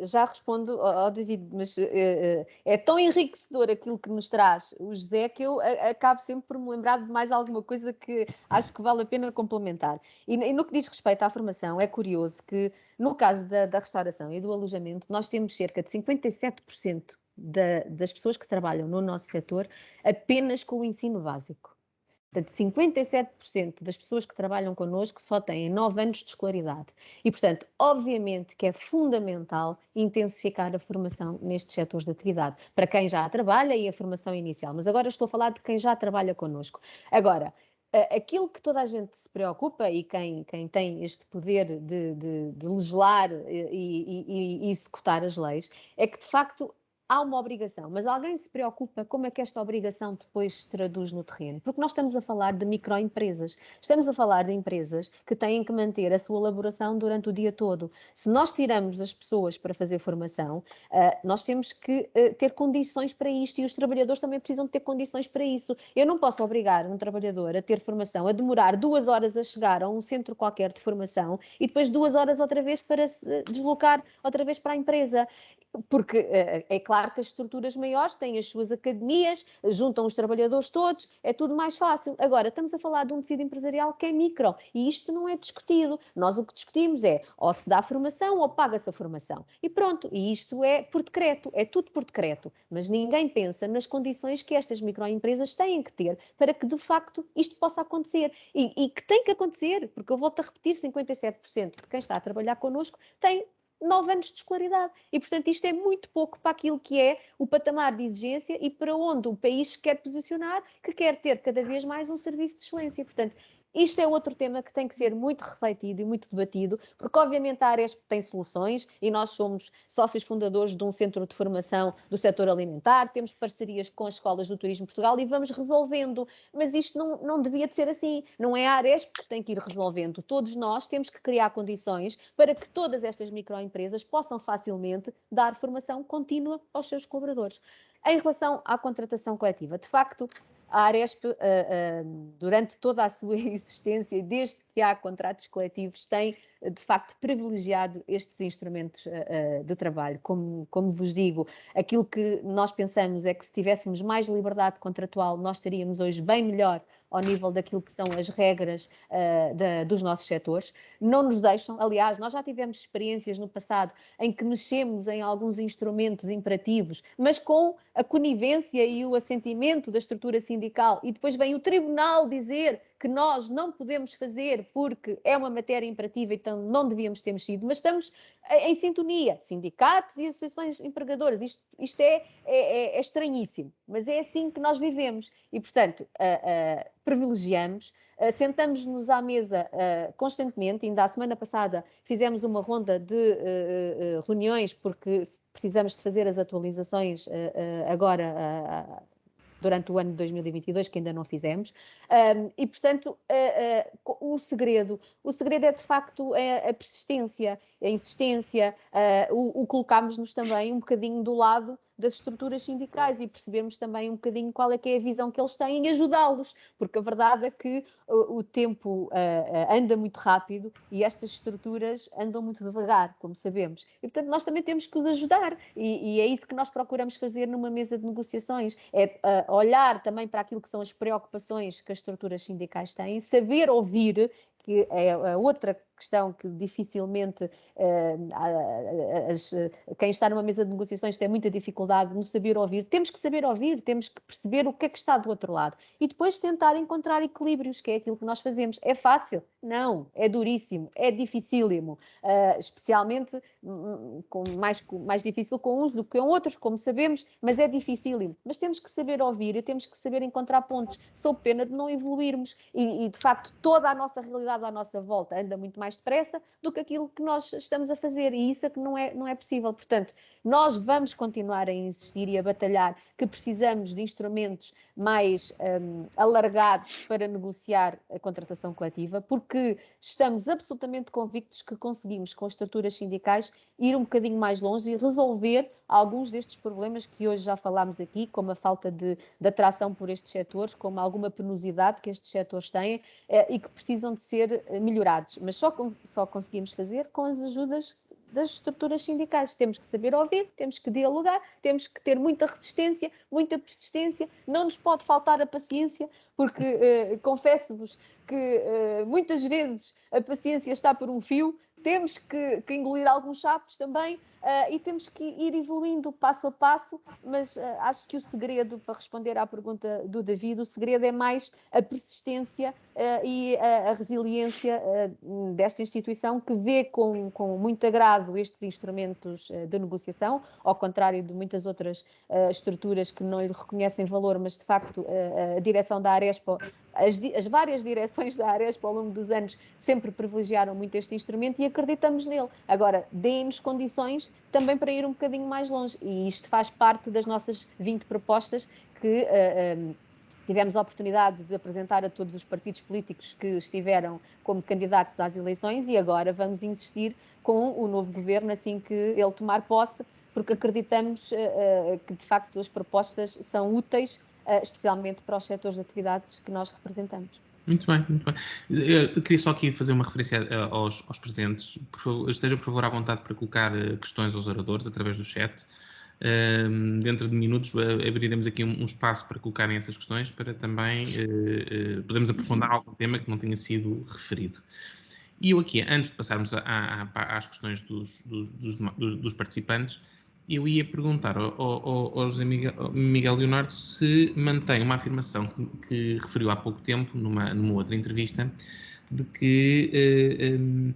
já respondo ao David, mas é tão enriquecedor aquilo que nos traz o José que eu acabo sempre por me lembrar de mais alguma coisa que acho que vale a pena complementar. E no que diz respeito à formação, é curioso que no caso da restauração e do alojamento, nós temos cerca de 57% das pessoas que trabalham no nosso setor apenas com o ensino básico. Portanto, 57% das pessoas que trabalham connosco só têm 9 anos de escolaridade. E, portanto, obviamente que é fundamental intensificar a formação nestes setores de atividade, para quem já trabalha e a formação inicial. Mas agora estou a falar de quem já trabalha connosco. Agora, aquilo que toda a gente se preocupa e quem tem este poder de legislar e executar as leis, é que, de facto, há uma obrigação, mas alguém se preocupa como é que esta obrigação depois se traduz no terreno? Porque nós estamos a falar de microempresas, estamos a falar de empresas que têm que manter a sua elaboração durante o dia todo. Se nós tiramos as pessoas para fazer formação, nós temos que ter condições para isto e os trabalhadores também precisam ter condições para isso. Eu não posso obrigar um trabalhador a ter formação, a demorar 2 horas a chegar a um centro qualquer de formação e depois 2 horas outra vez para se deslocar outra vez para a empresa. Porque é claro que as estruturas maiores têm as suas academias, juntam os trabalhadores todos, é tudo mais fácil. Agora, estamos a falar de um tecido empresarial que é micro e isto não é discutido. Nós o que discutimos é ou se dá formação ou paga-se a formação. E pronto, e isto é por decreto, é tudo por decreto. Mas ninguém pensa nas condições que estas microempresas têm que ter para que de facto isto possa acontecer. E que tem que acontecer, porque eu volto a repetir, 57% de quem está a trabalhar connosco tem 9 anos de escolaridade. E, portanto, isto é muito pouco para aquilo que é o patamar de exigência e para onde o país se quer posicionar, que quer ter cada vez mais um serviço de excelência. Portanto, isto é outro tema que tem que ser muito refletido e muito debatido, porque obviamente a Aresp tem soluções e nós somos sócios fundadores de um centro de formação do setor alimentar, temos parcerias com as escolas do Turismo Portugal e vamos resolvendo, mas isto não devia de ser assim, não é a Aresp que tem que ir resolvendo, todos nós temos que criar condições para que todas estas microempresas possam facilmente dar formação contínua aos seus colaboradores. Em relação à contratação coletiva, de facto, a Aresp, durante toda a sua existência, desde que há contratos coletivos, tem de facto, privilegiado estes instrumentos de trabalho. Como vos digo, aquilo que nós pensamos é que se tivéssemos mais liberdade contratual, nós estaríamos hoje bem melhor ao nível daquilo que são as regras dos nossos setores. Não nos deixam, aliás, nós já tivemos experiências no passado em que mexemos em alguns instrumentos imperativos, mas com a conivência e o assentimento da estrutura sindical, e depois vem o tribunal dizer que nós não podemos fazer porque é uma matéria imperativa, então não devíamos ter mexido, mas estamos em sintonia, sindicatos e associações empregadoras. Isto é estranhíssimo, mas é assim que nós vivemos e, portanto, privilegiamos, sentamos-nos à mesa constantemente. Ainda a semana passada fizemos uma ronda de reuniões porque precisamos de fazer as atualizações agora durante o ano de 2022, que ainda não fizemos, e, portanto, o segredo é, de facto, a persistência, a insistência, o colocarmos-nos também um bocadinho do lado das estruturas sindicais e percebermos também um bocadinho qual é que é a visão que eles têm e ajudá-los, porque a verdade é que o tempo anda muito rápido e estas estruturas andam muito devagar, como sabemos. E, portanto, nós também temos que os ajudar e é isso que nós procuramos fazer numa mesa de negociações, é olhar também para aquilo que são as preocupações que as estruturas sindicais têm, saber ouvir, que é a outra questão que dificilmente quem está numa mesa de negociações tem muita dificuldade no saber ouvir. Temos que saber ouvir, temos que perceber o que é que está do outro lado e depois tentar encontrar equilíbrios, que é aquilo que nós fazemos. É fácil? Não. É duríssimo, é dificílimo, especialmente mais difícil com uns do que com outros, como sabemos, mas é dificílimo. Mas temos que saber ouvir e temos que saber encontrar pontos, sob pena de não evoluirmos e de facto, toda a nossa realidade à nossa volta anda muito mais depressa do que aquilo que nós estamos a fazer e isso é que não é possível. Portanto, nós vamos continuar a insistir e a batalhar que precisamos de instrumentos mais alargados para negociar a contratação coletiva, porque estamos absolutamente convictos que conseguimos, com as estruturas sindicais, ir um bocadinho mais longe e resolver alguns destes problemas que hoje já falámos aqui, como a falta de atração por estes setores, como alguma penosidade que estes setores têm e que precisam de ser melhorados. Mas só conseguimos fazer com as ajudas das estruturas sindicais. Temos que saber ouvir, temos que dialogar, temos que ter muita resistência, muita persistência, não nos pode faltar a paciência, porque confesso-vos que muitas vezes a paciência está por um fio, temos que engolir alguns sapos também e temos que ir evoluindo passo a passo, mas acho que o segredo, para responder à pergunta do David, o segredo é mais a persistência e a resiliência desta instituição que vê com muito agrado estes instrumentos de negociação, ao contrário de muitas outras estruturas que não lhe reconhecem valor, mas de facto a direção da Arespo, as várias direções da Arespo ao longo dos anos sempre privilegiaram muito este instrumento e acreditamos nele. Agora, deem-nos condições também para ir um bocadinho mais longe e isto faz parte das nossas 20 propostas que tivemos a oportunidade de apresentar a todos os partidos políticos que estiveram como candidatos às eleições e agora vamos insistir com o novo governo assim que ele tomar posse, porque acreditamos que de facto as propostas são úteis, especialmente para os setores de atividades que nós representamos. Muito bem, muito bem. Eu queria só aqui fazer uma referência aos presentes. Estejam, por favor, à vontade para colocar questões aos oradores através do chat. Dentro de minutos abriremos aqui um espaço para colocarem essas questões para também podermos aprofundar algum tema que não tenha sido referido. E eu aqui, antes de passarmos às questões dos participantes, eu ia perguntar ao José Miguel Leonardo se mantém uma afirmação que referiu há pouco tempo, numa outra entrevista, de que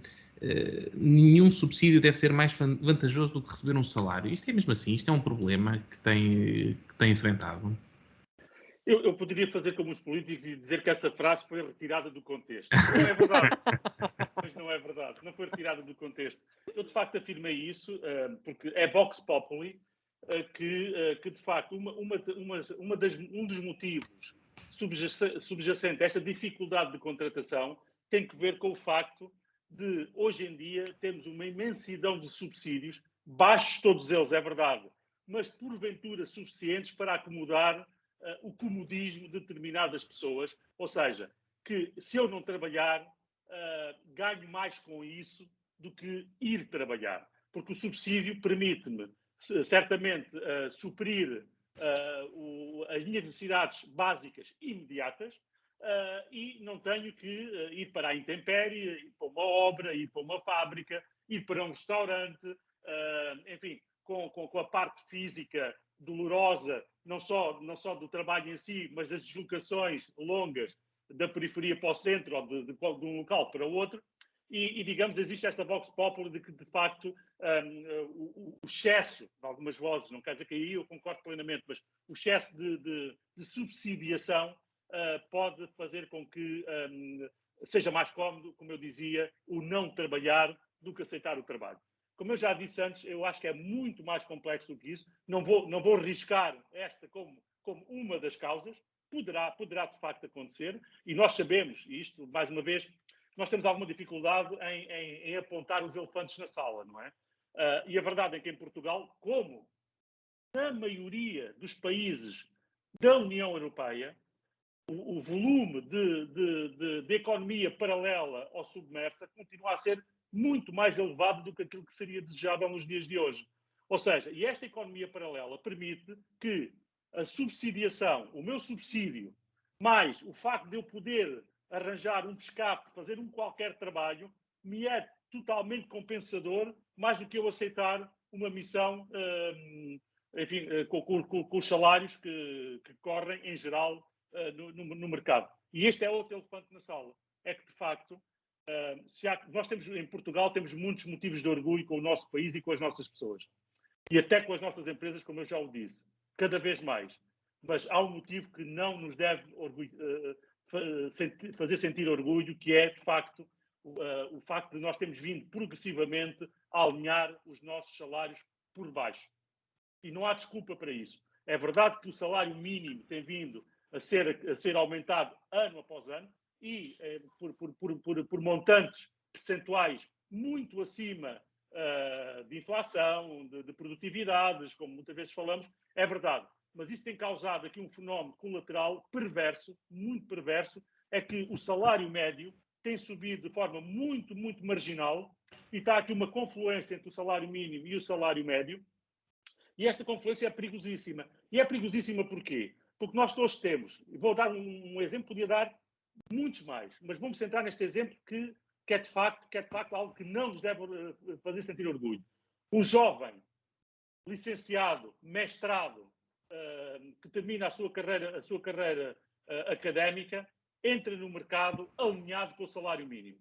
nenhum subsídio deve ser mais vantajoso do que receber um salário. Isto é mesmo assim? Isto é um problema que tem enfrentado? Eu poderia fazer como os políticos e dizer que essa frase foi retirada do contexto. Não é verdade. Mas não é verdade. Não foi retirada do contexto. Eu, de facto, afirmei isso porque é Vox Populi que de facto, um dos motivos subjacentes a esta dificuldade de contratação tem que ver com o facto de, hoje em dia, termos uma imensidão de subsídios, baixos todos eles, é verdade, mas porventura suficientes para acomodar o comodismo de determinadas pessoas, ou seja, que se eu não trabalhar, ganho mais com isso do que ir trabalhar, porque o subsídio permite-me, certamente, suprir as minhas necessidades básicas imediatas e não tenho que ir para a intempérie, ir para uma obra, ir para uma fábrica, ir para um restaurante, enfim, com a parte física dolorosa, não só do trabalho em si, mas das deslocações longas da periferia para o centro ou de um local para outro. E, digamos, existe esta vox populi de que, de facto, o excesso, de algumas vozes, não quer dizer que aí eu concordo plenamente, mas o excesso de subsidiação pode fazer com que seja mais cómodo, como eu dizia, o não trabalhar do que aceitar o trabalho. Como eu já disse antes, eu acho que é muito mais complexo do que isso. Não vou arriscar esta como uma das causas. Poderá de facto acontecer, e nós sabemos, e isto, mais uma vez, nós temos alguma dificuldade em apontar os elefantes na sala, não é? E a verdade é que em Portugal, como na maioria dos países da União Europeia, o volume de economia paralela ou submersa continua a ser muito mais elevado do que aquilo que seria desejável nos dias de hoje. Ou seja, e esta economia paralela permite que a subsidiação, o meu subsídio, mais o facto de eu poder arranjar um escape, fazer qualquer trabalho, me é totalmente compensador, mais do que eu aceitar uma missão, enfim, com os salários que correm, em geral, no mercado. E este é outro elefante na sala. É que, de facto, nós temos, em Portugal, temos muitos motivos de orgulho com o nosso país e com as nossas pessoas. E até com as nossas empresas, como eu já o disse, cada vez mais. Mas há um motivo que não nos deve fazer sentir orgulho, que é, de facto, o facto de nós termos vindo progressivamente a alinhar os nossos salários por baixo. E não há desculpa para isso. É verdade que o salário mínimo tem vindo a ser aumentado ano após ano e por montantes percentuais muito acima de inflação, de produtividades, como muitas vezes falamos, é verdade. Mas isso tem causado aqui um fenómeno colateral perverso, muito perverso, é que o salário médio tem subido de forma muito, muito marginal e está aqui uma confluência entre o salário mínimo e o salário médio. E esta confluência é perigosíssima. E é perigosíssima porquê? Porque nós todos temos, vou dar um exemplo, podia dar muitos mais, mas vamos centrar neste exemplo que é de facto algo que não nos deve fazer sentir orgulho. Um jovem licenciado, mestrado, que termina a sua carreira académica, entra no mercado alinhado com o salário mínimo.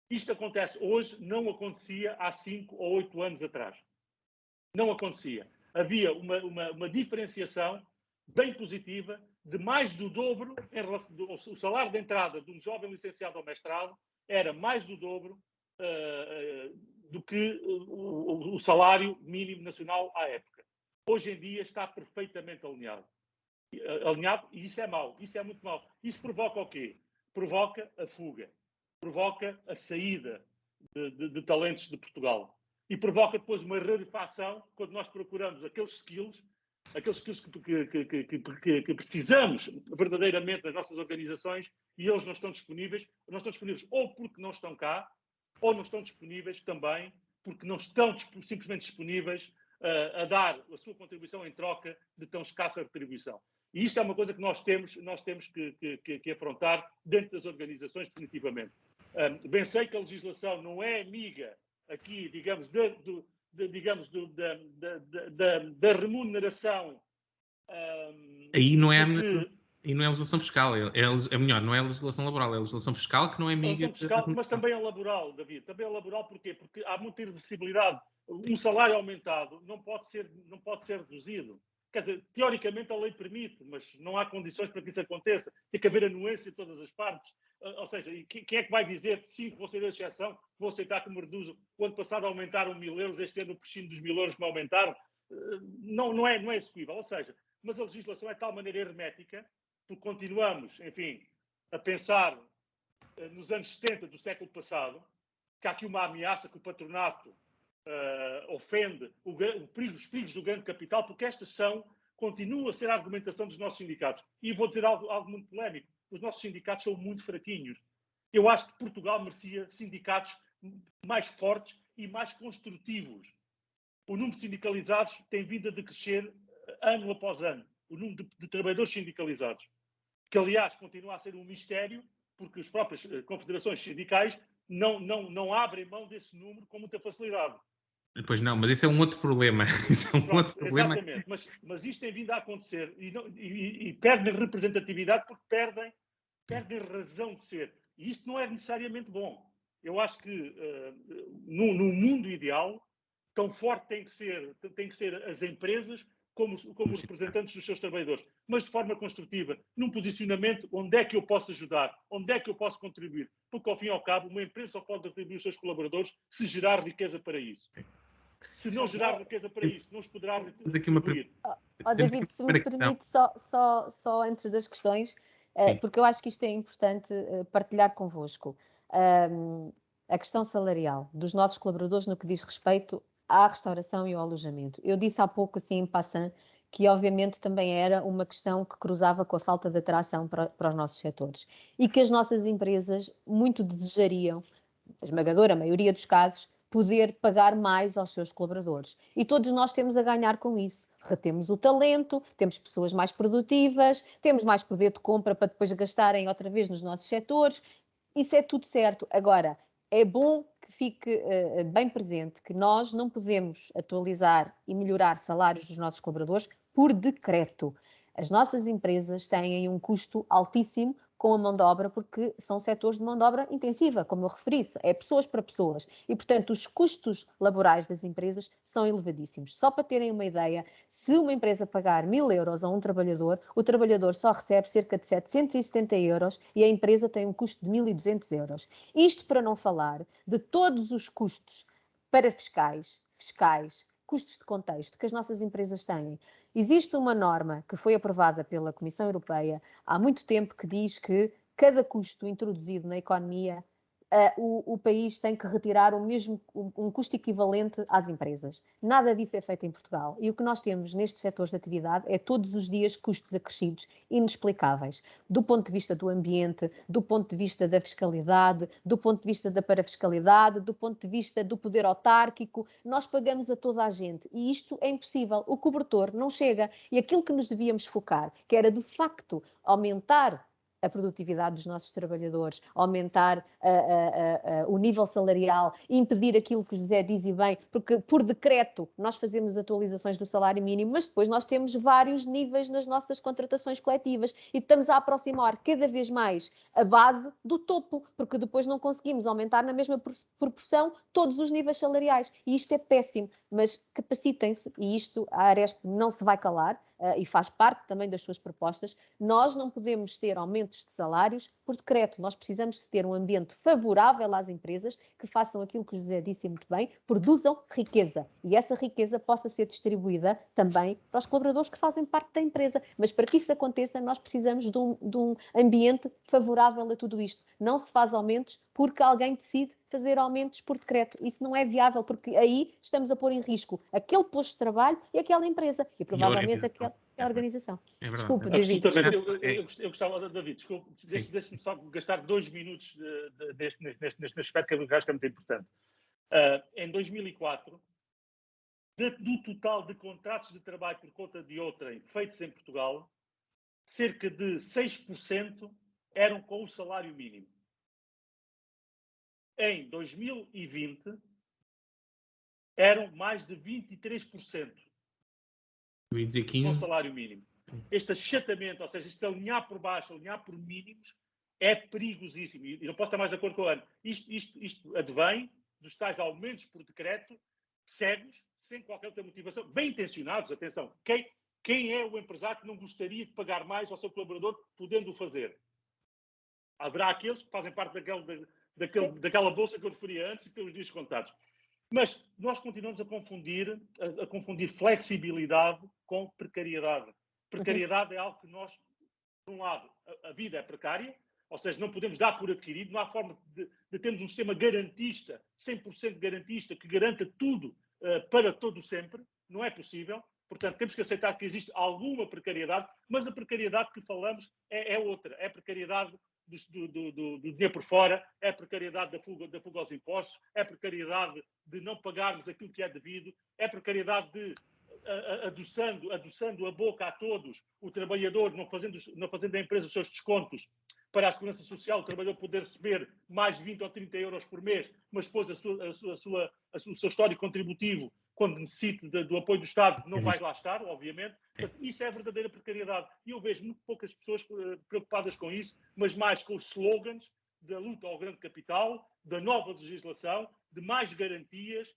Isto acontece hoje, não acontecia há 5 ou 8 anos atrás. Não acontecia. Havia uma diferenciação bem positiva de mais do dobro em relação o salário de entrada de um jovem licenciado ou mestrado era mais do dobro do que o salário mínimo nacional à época. Hoje em dia está perfeitamente alinhado. E isso é mau, isso é muito mau. Isso provoca o quê? Provoca a fuga, provoca a saída de talentos de Portugal. E provoca depois uma rarefação quando nós procuramos aqueles skills que precisamos verdadeiramente das nossas organizações e eles não estão disponíveis ou porque não estão cá, ou não estão disponíveis também porque não estão simplesmente disponíveis a dar a sua contribuição em troca de tão escassa retribuição. E isto é uma coisa que nós temos que afrontar dentro das organizações definitivamente. Bem sei que a legislação não é amiga aqui, digamos, da remuneração. Aí não é a legislação fiscal, é melhor, não é a legislação laboral, é a legislação fiscal que não é amiga. Fiscal, mas também a laboral, David, também a laboral porquê? Porque há muita irreversibilidade. Um salário aumentado não pode ser reduzido. Quer dizer, teoricamente a lei permite, mas não há condições para que isso aconteça. Tem que haver anuência em todas as partes. Ou seja, quem é que vai dizer 5 vão ser de exceção, vou aceitar que me reduzam? O ano passado aumentaram 1.000 euros, este ano o prescinde dos 1.000 euros que me aumentaram. Não é execuível. Ou seja, mas a legislação é de tal maneira hermética, porque continuamos, enfim, a pensar nos anos 70 do século passado, que há aqui uma ameaça que o patronato ofende os perigos do grande capital, porque continua a ser a argumentação dos nossos sindicatos. E vou dizer algo muito polémico. Os nossos sindicatos são muito fraquinhos. Eu acho que Portugal merecia sindicatos mais fortes e mais construtivos. O número de sindicalizados tem vindo a decrescer ano após ano. O número de trabalhadores sindicalizados. Que, aliás, continua a ser um mistério, porque as próprias confederações sindicais não abrem mão desse número com muita facilidade. Pois não, mas isso é um outro problema. Isso é um outro problema. Exatamente, mas isto tem vindo a acontecer e perdem representatividade porque perdem razão de ser. E isto não é necessariamente bom. Eu acho que no mundo ideal, tão forte tem que ser as empresas como os representantes dos seus trabalhadores, mas de forma construtiva, num posicionamento onde é que eu posso ajudar, onde é que eu posso contribuir, porque ao fim e ao cabo uma empresa só pode contribuir os seus colaboradores se gerar riqueza para isso. Se não gerar riqueza para isso, não os poderá retribuir. David, se me permite, só antes das questões, porque eu acho que isto é importante partilhar convosco. A questão salarial dos nossos colaboradores no que diz respeito à restauração e ao alojamento. Eu disse há pouco, assim, em passant, que obviamente também era uma questão que cruzava com a falta de atração para os nossos setores e que as nossas empresas muito desejariam, a esmagadora maioria dos casos, poder pagar mais aos seus colaboradores. E todos nós temos a ganhar com isso. Retemos o talento, temos pessoas mais produtivas, temos mais poder de compra para depois gastarem outra vez nos nossos setores. Isso é tudo certo. Agora, é bom que fique bem presente que nós não podemos atualizar e melhorar salários dos nossos colaboradores por decreto. As nossas empresas têm um custo altíssimo com a mão de obra, porque são setores de mão de obra intensiva, como eu referi, é pessoas para pessoas. E, portanto, os custos laborais das empresas são elevadíssimos. Só para terem uma ideia, se uma empresa pagar 1.000 euros a um trabalhador, o trabalhador só recebe cerca de 770 euros e a empresa tem um custo de 1.200 euros. Isto para não falar de todos os custos para fiscais, custos de contexto que as nossas empresas têm. Existe uma norma que foi aprovada pela Comissão Europeia há muito tempo que diz que cada custo introduzido na economia, o país tem que retirar um custo equivalente às empresas. Nada disso é feito em Portugal. E o que nós temos nestes setores de atividade é todos os dias custos acrescidos inexplicáveis. Do ponto de vista do ambiente, do ponto de vista da fiscalidade, do ponto de vista da parafiscalidade, do ponto de vista do poder autárquico, nós pagamos a toda a gente. E isto é impossível. O cobertor não chega. E aquilo que nos devíamos focar, que era de facto aumentar a produtividade dos nossos trabalhadores, aumentar o nível salarial, impedir aquilo que o José diz e bem, porque por decreto nós fazemos atualizações do salário mínimo, mas depois nós temos vários níveis nas nossas contratações coletivas e estamos a aproximar cada vez mais a base do topo, porque depois não conseguimos aumentar na mesma proporção todos os níveis salariais. E isto é péssimo, mas capacitem-se, e isto a Aresp não se vai calar, e faz parte também das suas propostas. Nós não podemos ter aumentos de salários por decreto. Nós precisamos de ter um ambiente favorável às empresas que façam aquilo que o José disse muito bem, produzam riqueza. E essa riqueza possa ser distribuída também para os colaboradores que fazem parte da empresa. Mas para que isso aconteça, nós precisamos de um ambiente favorável a tudo isto. Não se faz aumentos porque alguém decide fazer aumentos por decreto. Isso não é viável, porque aí estamos a pôr em risco aquele posto de trabalho e aquela empresa. E provavelmente aquela organização. É verdade. Desculpe, David. Absolutamente. Eu gostava, David, desculpe, deixe-me só gastar 2 minutos neste aspecto que eu acho que é muito importante. Em 2004, do total de contratos de trabalho por conta de outrem feitos em Portugal, cerca de 6% eram com o salário mínimo. Em 2020, eram mais de 23% com o salário mínimo. Este achatamento, ou seja, este alinhar por baixo, alinhar por mínimos, é perigosíssimo. E não posso estar mais de acordo com o Ana. Isto advém dos tais aumentos por decreto, cegos, sem qualquer outra motivação, bem intencionados, atenção. Quem é o empresário que não gostaria de pagar mais ao seu colaborador, podendo o fazer? Haverá aqueles que fazem parte daquela bolsa que eu referia antes e que têm os dias contados. Mas nós continuamos a confundir flexibilidade com precariedade. Precariedade é algo que nós, por um lado, a vida é precária, ou seja, não podemos dar por adquirido, não há forma de termos um sistema garantista, 100% garantista, que garanta tudo para todo sempre, não é possível. Portanto, temos que aceitar que existe alguma precariedade, mas a precariedade que falamos é outra, é a precariedade do dinheiro por fora, é a precariedade da fuga aos impostos, é a precariedade de não pagarmos aquilo que é devido, é a precariedade de, adoçando a boca a todos, o trabalhador não fazendo da empresa os seus descontos para a Segurança Social, o trabalhador poder receber mais 20 ou 30 euros por mês, mas depois o seu histórico contributivo, quando necessite do apoio do Estado, não vai lá estar, obviamente. Portanto, isso é a verdadeira precariedade. E eu vejo muito poucas pessoas preocupadas com isso, mas mais com os slogans da luta ao grande capital, da nova legislação, de mais garantias,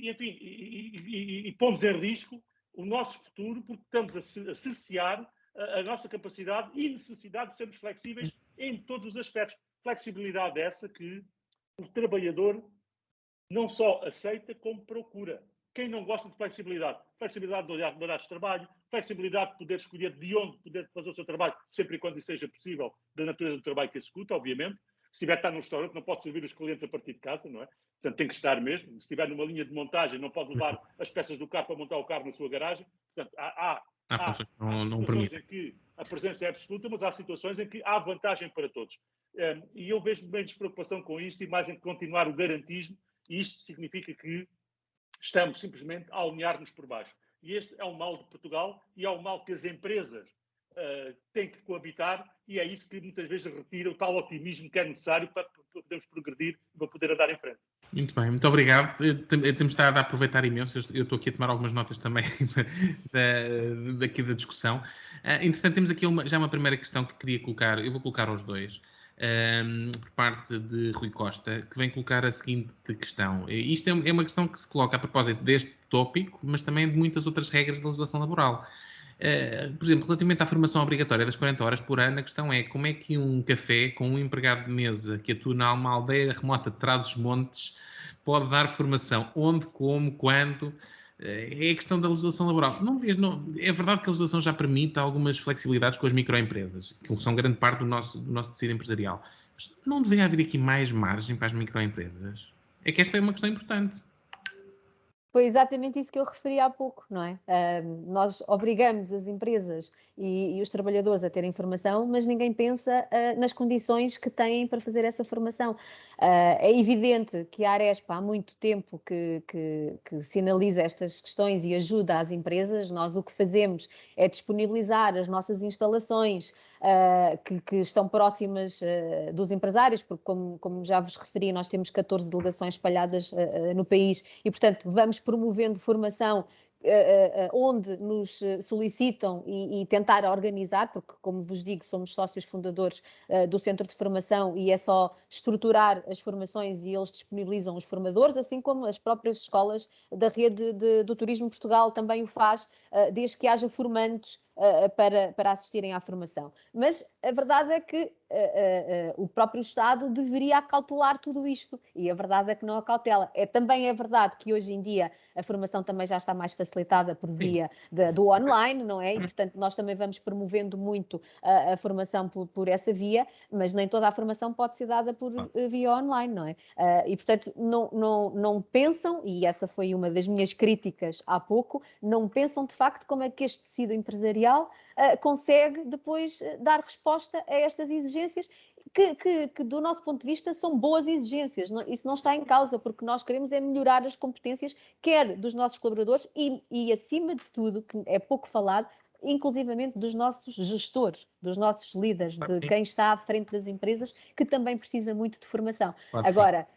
enfim, e pomos em risco o nosso futuro, porque estamos a cercear a nossa capacidade e necessidade de sermos flexíveis em todos os aspectos. Flexibilidade essa que o trabalhador não só aceita, como procura. Quem não gosta de flexibilidade? Flexibilidade de horários de trabalho, flexibilidade de poder escolher de onde poder fazer o seu trabalho, sempre e quando isso seja possível, da natureza do trabalho que executa, obviamente. Se estiver a estar num restaurante, não pode servir os clientes a partir de casa, não é? Portanto, tem que estar mesmo. Se estiver numa linha de montagem, não pode levar as peças do carro para montar o carro na sua garagem. Portanto, há situações em que a presença é absoluta, mas há situações em que há vantagem para todos. E eu vejo menos preocupação com isto e mais em continuar o garantismo, e isto significa que estamos simplesmente a alinhar-nos por baixo. E este é o mal de Portugal e é o mal que as empresas têm que coabitar, e é isso que muitas vezes retira o tal otimismo que é necessário para podermos progredir e para poder andar em frente. Muito bem, muito obrigado. Temos estado a aproveitar imenso. Eu estou aqui a tomar algumas notas também daqui da discussão. Entretanto, temos aqui já uma primeira questão que queria colocar. Eu vou colocar aos dois. Por parte de Rui Costa, que vem colocar a seguinte questão. Isto é uma questão que se coloca a propósito deste tópico, mas também de muitas outras regras da legislação laboral. Por exemplo, relativamente à formação obrigatória das 40 horas por ano, a questão é como é que um café com um empregado de mesa que atua numa aldeia remota de Trás-os-Montes pode dar formação? Onde, como, quando? É a questão da legislação laboral. É verdade que a legislação já permite algumas flexibilidades com as microempresas, que são grande parte do nosso tecido empresarial. Mas não deveria haver aqui mais margem para as microempresas? É que esta é uma questão importante. Foi exatamente isso que eu referi há pouco, não é? Nós obrigamos as empresas e os trabalhadores a terem formação, mas ninguém pensa nas condições que têm para fazer essa formação. É evidente que a Arespa há muito tempo que sinaliza estas questões e ajuda as empresas. Nós o que fazemos é disponibilizar as nossas instalações que estão próximas dos empresários, porque como já vos referi, nós temos 14 delegações espalhadas no país e, portanto, vamos promovendo formação onde nos solicitam e tentar organizar, porque, como vos digo, somos sócios fundadores do Centro de Formação e é só estruturar as formações e eles disponibilizam os formadores, assim como as próprias escolas da rede do Turismo Portugal também o faz, desde que haja formandos para assistirem à formação. Mas a verdade é que o próprio Estado deveria acautelar tudo isto e a verdade é que não acautela. Também é verdade que hoje em dia a formação também já está mais facilitada por via do online, não é? E, portanto, nós também vamos promovendo muito a formação por essa via, mas nem toda a formação pode ser dada por via online, não é? E, portanto, não pensam, e essa foi uma das minhas críticas há pouco, não pensam de facto como é que este tecido empresarial consegue depois dar resposta a estas exigências que do nosso ponto de vista são boas exigências. Isso não está em causa, porque nós queremos é melhorar as competências quer dos nossos colaboradores e acima de tudo, que é pouco falado, inclusivamente dos nossos gestores, dos nossos líderes, de quem está à frente das empresas, que também precisa muito de formação. Claro. Agora,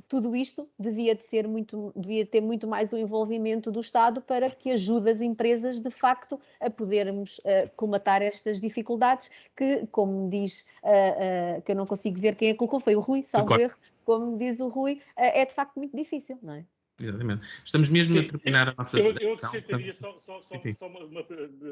tudo isto devia ter muito mais o envolvimento do Estado para que ajude as empresas, de facto, a podermos colmatar estas dificuldades que, como diz, que eu não consigo ver quem é que colocou, foi o Rui, salvo erro, como diz o Rui, é de facto muito difícil, não é? Exatamente. Estamos mesmo a terminar a nossa sessão. Eu acrescentaria só uma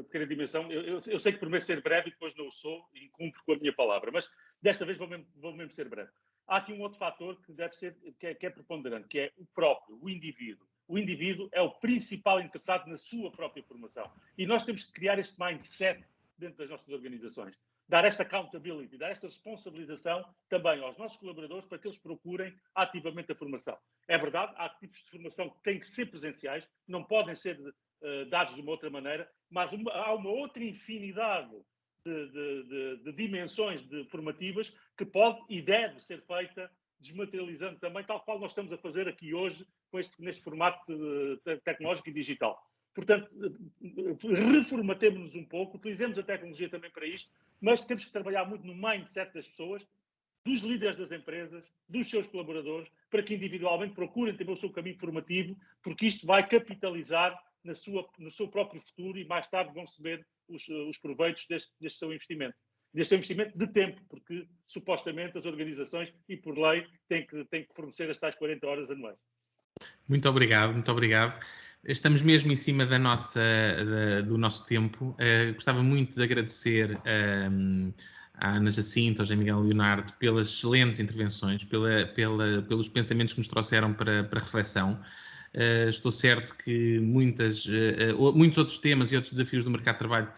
pequena dimensão. Eu sei que prometo ser breve e depois não o sou e cumpro com a minha palavra, mas desta vez vou mesmo ser breve. Há aqui um outro fator que deve ser, que é preponderante, que é o próprio, o indivíduo. O indivíduo é o principal interessado na sua própria formação. E nós temos que criar este mindset dentro das nossas organizações. Dar esta accountability, dar esta responsabilização também aos nossos colaboradores para que eles procurem ativamente a formação. É verdade, há tipos de formação que têm que ser presenciais, não podem ser dados de uma outra maneira, mas há uma outra infinidade de dimensões formativas que pode e deve ser feita desmaterializando também, tal qual nós estamos a fazer aqui hoje neste formato tecnológico e digital. Portanto, reformatemos-nos um pouco, utilizemos a tecnologia também para isto, mas temos que trabalhar muito no mindset das pessoas, dos líderes das empresas, dos seus colaboradores, para que individualmente procurem também o seu caminho formativo, porque isto vai capitalizar no seu próprio futuro e mais tarde vão receber os proveitos deste seu investimento. Deste seu investimento de tempo, porque supostamente as organizações, e por lei, têm que fornecer as tais 40 horas anuais. Muito obrigado, muito obrigado. Estamos mesmo em cima do nosso tempo. Gostava muito de agradecer à Ana Jacinto, ao José Miguel Leonardo, pelas excelentes intervenções, pelos pensamentos que nos trouxeram para reflexão. Estou certo que muitos outros temas e outros desafios do mercado de trabalho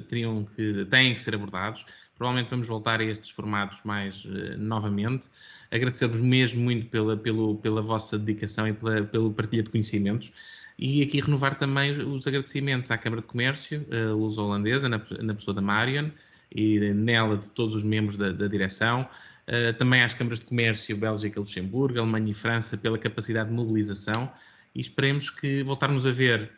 têm que ser abordados. Provavelmente vamos voltar a estes formatos mais novamente. Agradecer-vos mesmo muito pela vossa dedicação e pela partilha de conhecimentos. E aqui renovar também os agradecimentos à Câmara de Comércio luso-holandesa, na pessoa da Marion, e nela de todos os membros da direção. Também às câmaras de comércio Bélgica, Luxemburgo, Alemanha e França pela capacidade de mobilização e esperemos que voltarmos a ver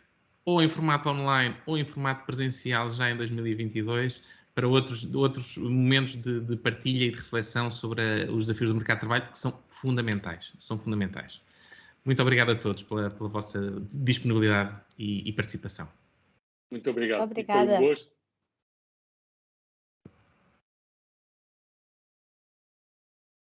ou em formato online ou em formato presencial já em 2022 para outros momentos de partilha e de reflexão sobre os desafios do mercado de trabalho que são fundamentais. Muito obrigado a todos pela vossa disponibilidade e participação. Muito obrigado. Obrigada. Foi um gosto.